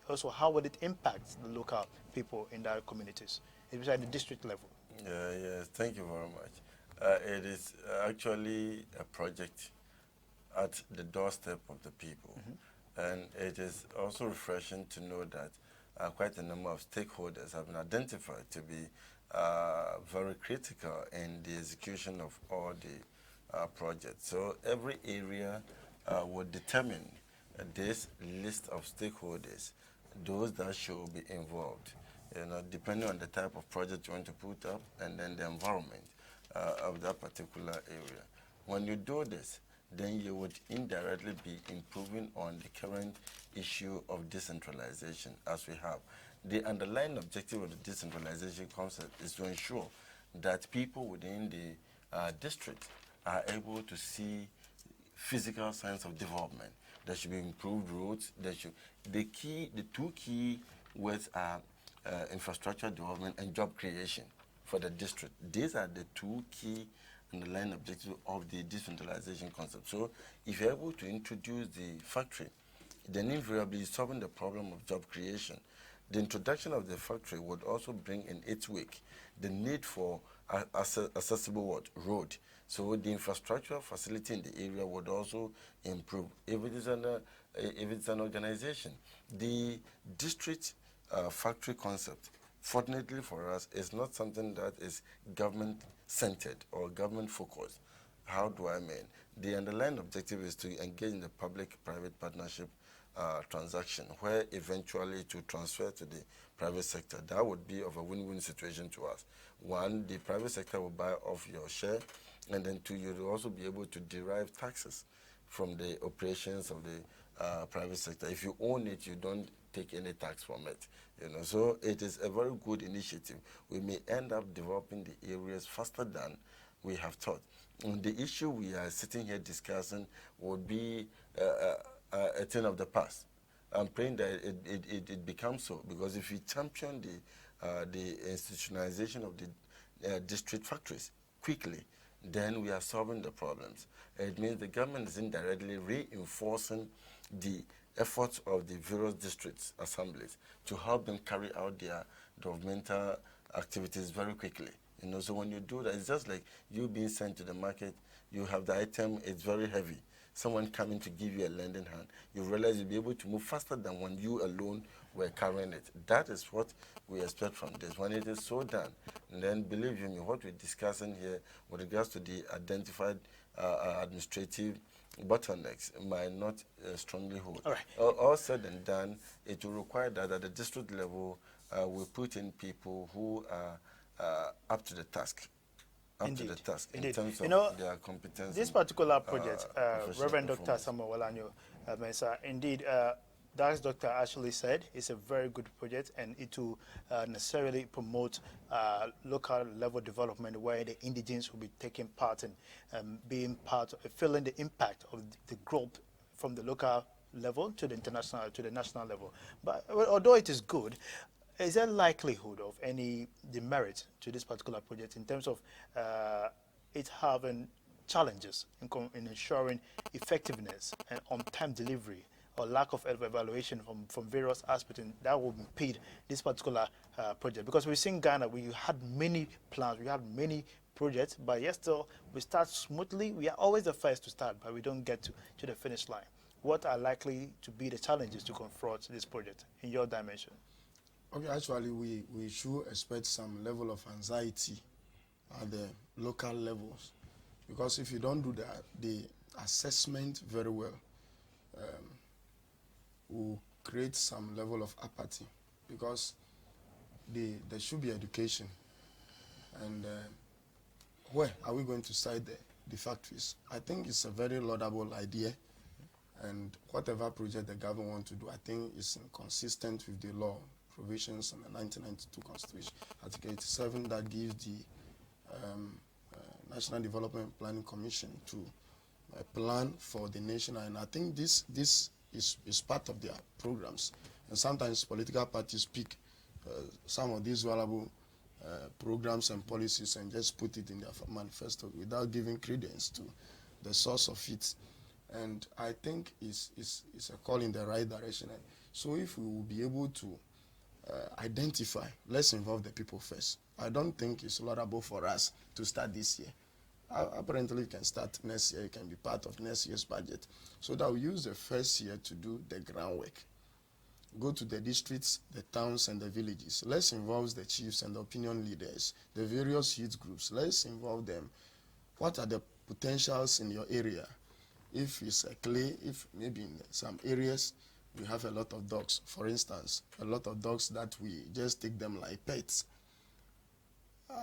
also how will it impact the local people in their communities, especially at the district level? Yes, thank you very much. It is actually a project at the doorstep of the people. And it is also refreshing to know that quite a number of stakeholders have been identified to be very critical in the execution of all the projects. So every area would determine this list of stakeholders, those that should be involved, depending on the type of project you want to put up and then the environment of that particular area. When you do this, then you would indirectly be improving on the current issue of decentralization as we have. The underlying objective of the decentralization concept is to ensure that people within the district are able to see physical signs of development. There should be improved roads. The two key words are infrastructure development and job creation for the district. These are the two key underlying objectives of the decentralization concept. So if you're able to introduce the factory, then invariably solving the problem of job creation. The introduction of the factory would also bring in its wake the need for accessible road. So the infrastructure facility in the area would also improve. If it's an organization, the district factory concept, fortunately for us, is not something that is government-centered or government-focused. How do I mean? The underlying objective is to engage in the public-private partnership transaction, where eventually to transfer to the private sector. That would be of a win-win situation to us. One, the private sector will buy off your share, and then two, you will also be able to derive taxes from the operations of the private sector. If you own it, you don't take any tax from it. So it is a very good initiative. We may end up developing the areas faster than we have thought. And the issue we are sitting here discussing would be a thing of the past. I'm praying that it becomes so, because if we champion the institutionalization of the district factories quickly, then we are solving the problems. It means the government is indirectly reinforcing the efforts of the various districts assemblies to help them carry out their governmental activities very quickly. So when you do that, it's just like you being sent to the market, you have the item, it's very heavy. Someone coming to give you a lending hand, you realize you'll be able to move faster than when you alone were carrying it. That is what we expect from this. When it is so done, and then believe you me, what we're discussing here with regards to the identified administrative bottlenecks might not strongly hold. All right. All said and done, it will require that at the district level, we put in people who are up to the task. Indeed. In terms of their competence. This particular project, Reverend Dr. Samuel Walanyo Mensah, indeed, as Dr. actually said, it's a very good project, and it will necessarily promote local level development where the indigenes will be taking part in being part of feeling the impact of the growth from the local level to the international, to the national level. But although it is good, is there likelihood of any demerit to this particular project in terms of it having challenges in ensuring effectiveness and on-time delivery, or lack of evaluation from various aspects, and that will impede this particular project? Because we've seen Ghana, we had many plans, we had many project, but yet still we start smoothly. We are always the first to start, but we don't get to the finish line. What are likely to be the challenges to confront this project in your dimension? Okay, actually, we should expect some level of anxiety at the local levels, because if you don't do the assessment very well, will create some level of apathy, because there should be education. And where are we going to site the factories? I think it's a very laudable idea, and whatever project the government wants to do, I think is consistent with the law provisions in the 1992 Constitution, Article 87, that gives the National Development Planning Commission to plan for the nation. And I think this is part of their programs. And sometimes political parties pick some of these valuable programs and policies and just put it in their manifesto without giving credence to the source of it. And I think it's a call in the right direction. And so if we will be able to identify, let's involve the people first. I don't think it's laudable for us to start this year. Apparently, you can start next year. You can be part of next year's budget. So that we use the first year to do the groundwork. Go to the districts, the towns, and the villages. Let's involve the chiefs and the opinion leaders, the various youth groups. Let's involve them. What are the potentials in your area? If it's a clay, if maybe in some areas we have a lot of dogs, for instance, a lot of dogs that we just take them like pets.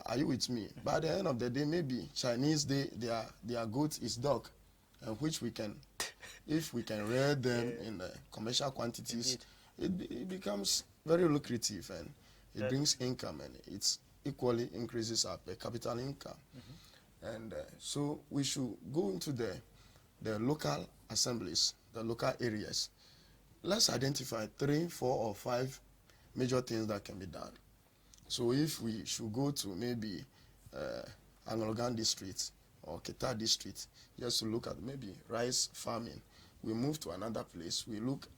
Are you with me? But at the end of the day, maybe Chinese, their goat is dog, and which we can, if we can rear them in commercial quantities, it becomes very lucrative, and it brings income, and it equally increases our per capita income. And so we should go into the local assemblies, the local areas. Let's identify 3, 4, or 5 major things that can be done. So if we should go to maybe Anglican district or Kita district, just to look at maybe rice farming, we move to another place, we look,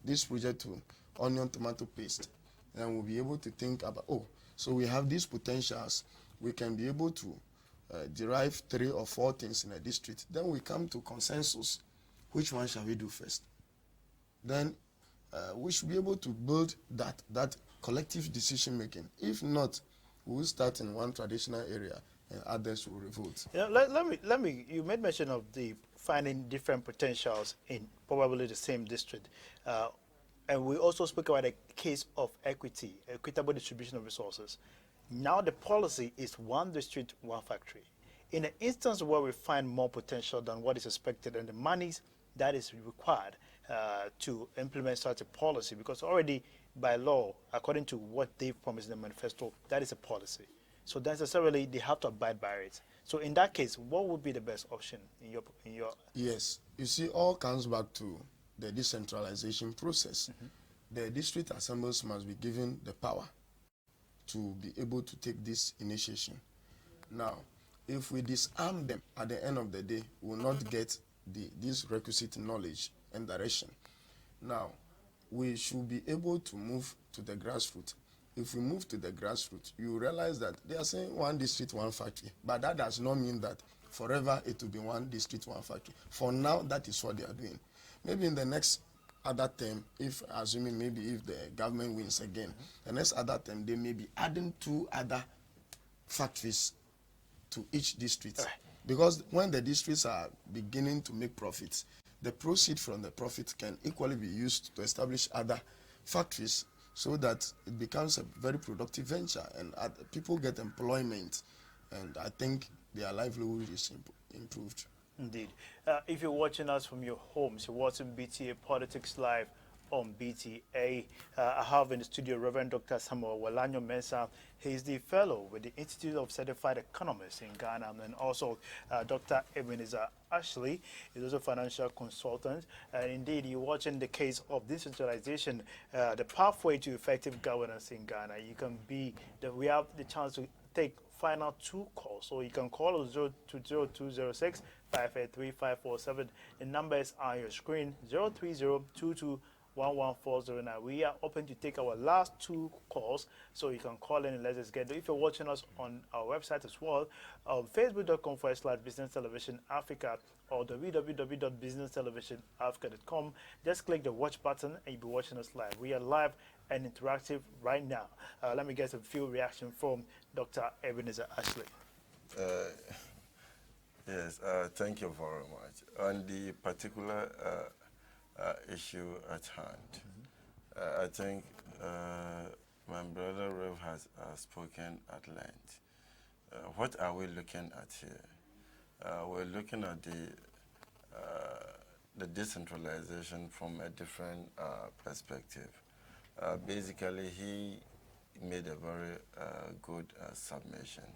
this project to onion tomato paste, and we'll be able to think about, so we have these potentials, we can be able to derive 3 or 4 things in a district. Then we come to consensus. Which one shall we do first? Then we should be able to build that collective decision making. If not, we will start in one traditional area and others will revolt. Let me. You made mention of the finding different potentials in probably the same district, and we also spoke about a case of equity, equitable distribution of resources. Now the policy is one district, one factory. In an instance where we find more potential than what is expected and the monies that is required to implement such a policy, because already by law, according to what they've promised in the manifesto, that is a policy. So necessarily they have to abide by it. So in that case, what would be the best option in your? Yes, you see, all comes back to the decentralization process. The district assemblies must be given the power to be able to take this initiation. Now, if we disarm them at the end of the day, we will not get this requisite knowledge and direction. Now, we should be able to move to the grassroots. If we move to the grassroots, you realize that they are saying one district, one factory, but that does not mean that forever it will be one district, one factory. For now, that is what they are doing. Maybe in the next other term, if the government wins again, the next other term, they may be adding 2 other factories to each district. Because when the districts are beginning to make profits, the proceeds from the profit can equally be used to establish other factories, so that it becomes a very productive venture, and people get employment, and I think their livelihood is improved. Indeed. If you're watching us from your homes, you're watching BTA Politics Live on BTA. I have in the studio Reverend Dr. Samuel Walanyo Mensah. He's the fellow with the Institute of Certified Economists in Ghana, and also Dr. Ebenezer Ashley is also a financial consultant. And indeed, you're watching the case of decentralization, the pathway to effective governance in Ghana. We have the chance to take final 2 calls. So you can call us 0206 583 547. The numbers are on your screen, 030 22 114009. We are open to take our last 2 calls, so you can call in and let us get. If you're watching us on our website as well, facebook.com/Business Television Africa or www.businesstelevisionafrica.com. Just click the watch button and you'll be watching us live. We are live and interactive right now. Let me get a few reactions from Dr. Ebenezer Ashley. Yes, thank you very much. On the particular issue at hand, I think my brother Rev has spoken at length. What are we looking at here? We're looking at the decentralization from a different perspective. Basically, he made a very good submission,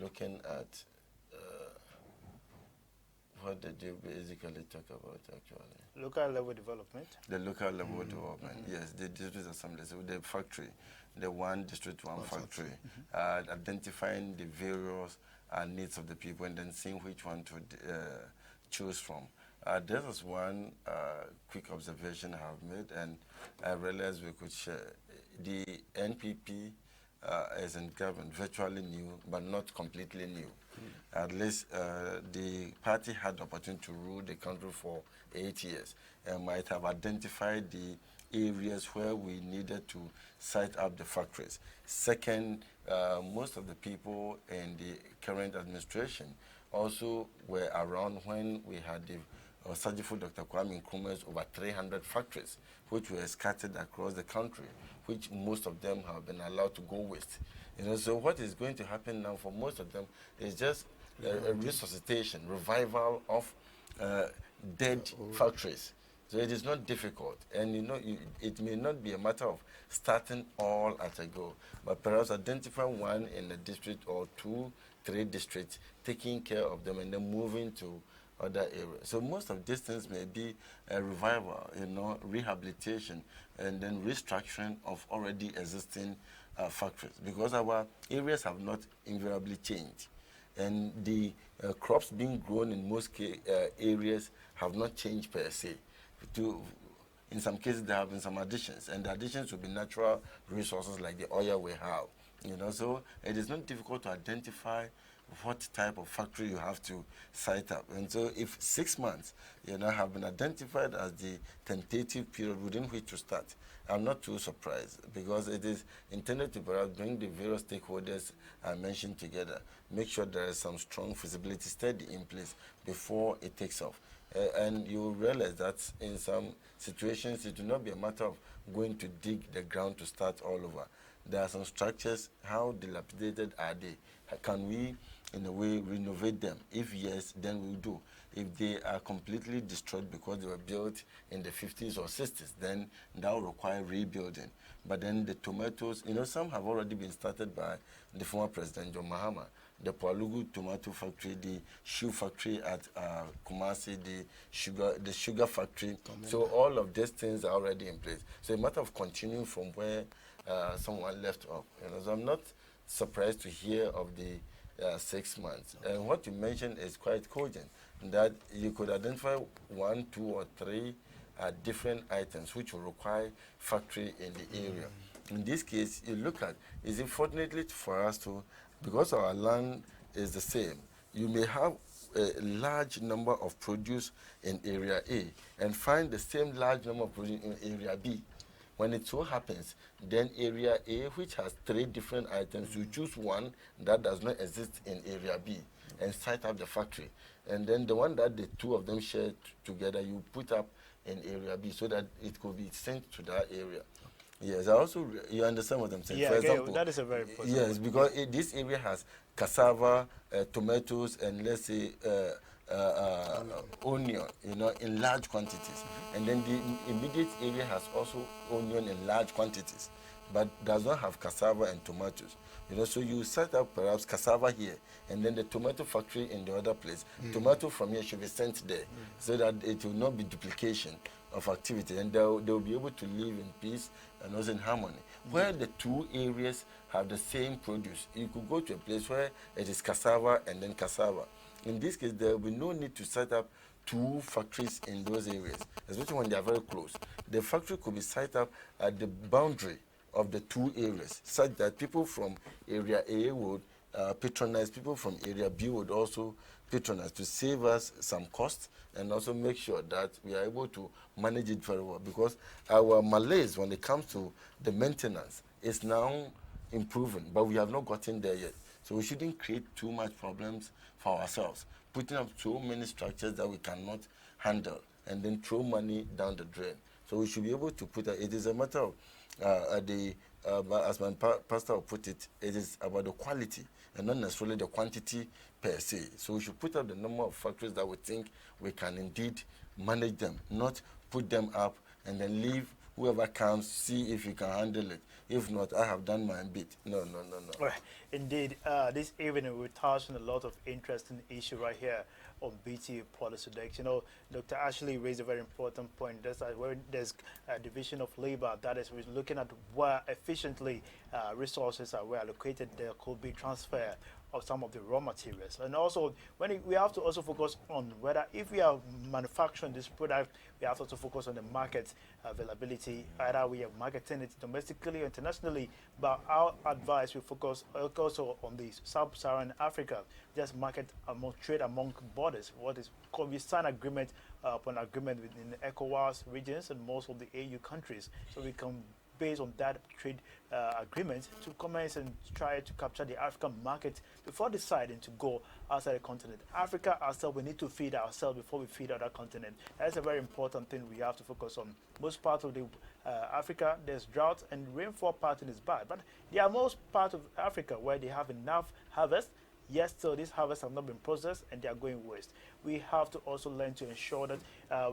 looking at what did you basically talk about, actually? Local level development. The local level development, yes, the district assembly, so the factory, the one district, one factory, identifying the various needs of the people and then seeing which one to choose from. There was one quick observation I have made, and I realized we could share. The NPP is in government, virtually new, but not completely new. At least the party had the opportunity to rule the country for 8 years and might have identified the areas where we needed to set up the factories. Second, most of the people in the current administration also were around when we had the Sajifo Dr. Kwame Nkrumah's over 300 factories, which were scattered across the country, which most of them have been allowed to go waste. You know, so what is going to happen now for most of them is just a resuscitation, revival of dead factories. So it is not difficult, and you know, it may not be a matter of starting all at a go, but perhaps identify one in a district or 2, 3 districts, taking care of them, and then moving to other areas. So most of these things may be a revival, you know, rehabilitation, and then restructuring of already existing factories, because our areas have not invariably changed, and the crops being grown in most areas have not changed per se. In some cases, there have been some additions, and the additions will be natural resources like the oil we have. You know, so it is not difficult to identify what type of factory you have to set up. And so if 6 months, you know, have been identified as the tentative period within which to start, I'm not too surprised, because it is intended to perhaps bring the various stakeholders I mentioned together, make sure there is some strong feasibility study in place before it takes off. And you realize that in some situations, it will not be a matter of going to dig the ground to start all over. There are some structures. How dilapidated are they? Can we, in a way, renovate them? If yes, then we'll do. If they are completely destroyed because they were built in the 50s or 60s, then that will require rebuilding. But then the tomatoes, you know, some have already been started by the former President John Mahama. The Palugu tomato factory, the shoe factory at Kumasi, the sugar factory. So all of these things are already in place. So a matter of continuing from where someone left off. You know, so I'm not surprised to hear of the 6 months. And what you mentioned is quite cogent, that you could identify 1, 2, or 3 different items which will require factory in the area. In this case, you look at, is it fortunately for us to, because our land is the same, you may have a large number of produce in area A and find the same large number of produce in area B. When it so happens, then area A, which has 3 different items, you choose one that does not exist in area B and set up the factory. And then the one that the 2 of them share together, you put up in area B so that it could be sent to that area. Yes, I also, you understand what I'm saying? Yeah, for example, that is a very positive yes, because this area has cassava, tomatoes, and let's say onion, you know, in large quantities. And then the immediate area has also onion in large quantities, but does not have cassava and tomatoes. You know, so you set up perhaps cassava here, and then the tomato factory in the other place. Tomato from here should be sent there, so that it will not be duplication of activity, and they'll be able to live in peace and also in harmony. Where the 2 areas have the same produce, you could go to a place where it is cassava and then cassava. In this case, there will be no need to set up two factories in those areas, especially when they are very close. The factory could be set up at the boundary of the two areas, such that people from area A would patronize, people from area B would also patronize, to save us some costs and also make sure that we are able to manage it very well, because our malaise when it comes to the maintenance is now improving, but we have not gotten there yet. So we shouldn't create too much problems for ourselves, putting up so many structures that we cannot handle and then throw money down the drain. So we should be able to put it is a matter of as my pastor put it, it is about the quality and not necessarily the quantity per se. So we should put up the number of factories that we think we can indeed manage them, not put them up and then leave whoever comes, see if you can handle it. If not, I have done my bit. No. Right. Indeed, this evening we touched on a lot of interesting issues right here on BT Policy Desk. You know, Dr. Ashley raised a very important point. Where there's a division of labor, that is, we're looking at where efficiently resources are allocated, there could be transfer of some of the raw materials. And also, we have to also focus on whether, if we are manufacturing this product, we have to also focus on the market availability, either we are marketing it domestically or internationally. But our advice, we focus also on the sub-Saharan Africa, just market trade among borders. What is called, we sign agreement upon agreement within the ECOWAS regions and most of the AU countries, so we can, based on that trade agreement, to commence and try to capture the African market before deciding to go outside the continent. Africa ourselves, we need to feed ourselves before we feed other continent. That's a very important thing we have to focus on. Most parts of the Africa, there's drought and rainfall pattern is bad, but there are most parts of Africa where they have enough harvest. Yes, so these harvests have not been processed and they are going waste. We have to also learn to ensure that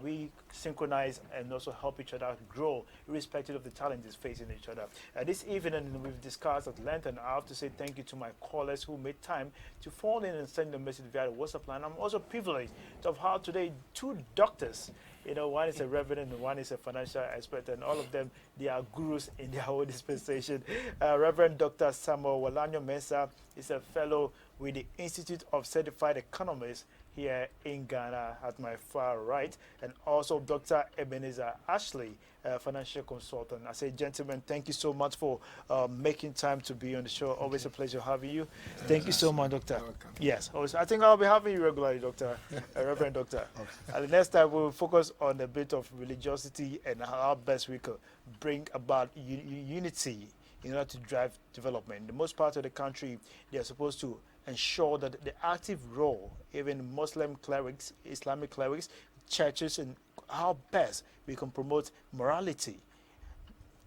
we synchronize and also help each other grow, irrespective of the challenges facing each other. This evening we've discussed at length, and I have to say thank you to my callers who made time to phone in and send a message via the WhatsApp line. I'm also privileged to have had today two doctors. You know, one is a reverend and one is a financial expert, and all of them, they are gurus in their own dispensation. Reverend Dr. Samuel Walanyo Mensah is a fellow with the Institute of Certified Economists here in Ghana at my far right, and also Dr. Ebenezer Ashley, financial consultant. I say, gentlemen, thank you so much for making time to be on the show. Always a pleasure having you. Thank you so much, Doctor. Yes, always. I think I'll be having you regularly, Doctor, Reverend Doctor. And the next time we'll focus on a bit of religiosity and how best we could bring about unity in order to drive development. In the most part of the country, they are supposed to ensure that the active role, even Muslim clerics, Islamic clerics, churches, and how best we can promote morality,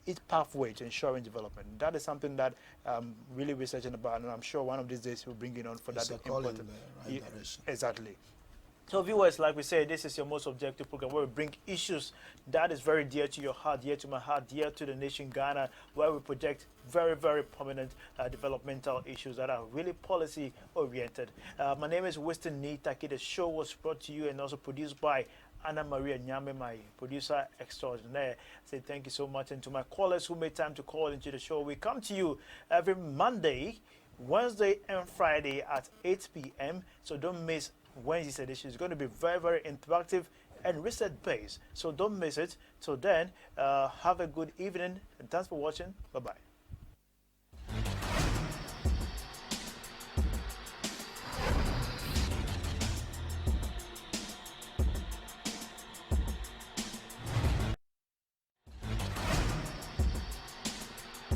its pathway to ensuring development. That is something that I'm really researching about, and I'm sure one of these days we'll bring it on for it's that a call important. in the right direction. Exactly. So viewers, like we say, this is your most objective program where we bring issues that is very dear to your heart, dear to my heart, dear to the nation Ghana, where we project very, very prominent developmental issues that are really policy oriented. My name is Winston Tackie. The show was brought to you and also produced by Anna Maria Nyame, my producer extraordinaire. I say thank you so much. And to my callers who made time to call into the show, we come to you every Monday, Wednesday, and Friday at 8 p.m. So don't miss Wednesday's edition. Is going to be very, very interactive and research based. So don't miss it. So then, have a good evening and thanks for watching. Bye bye.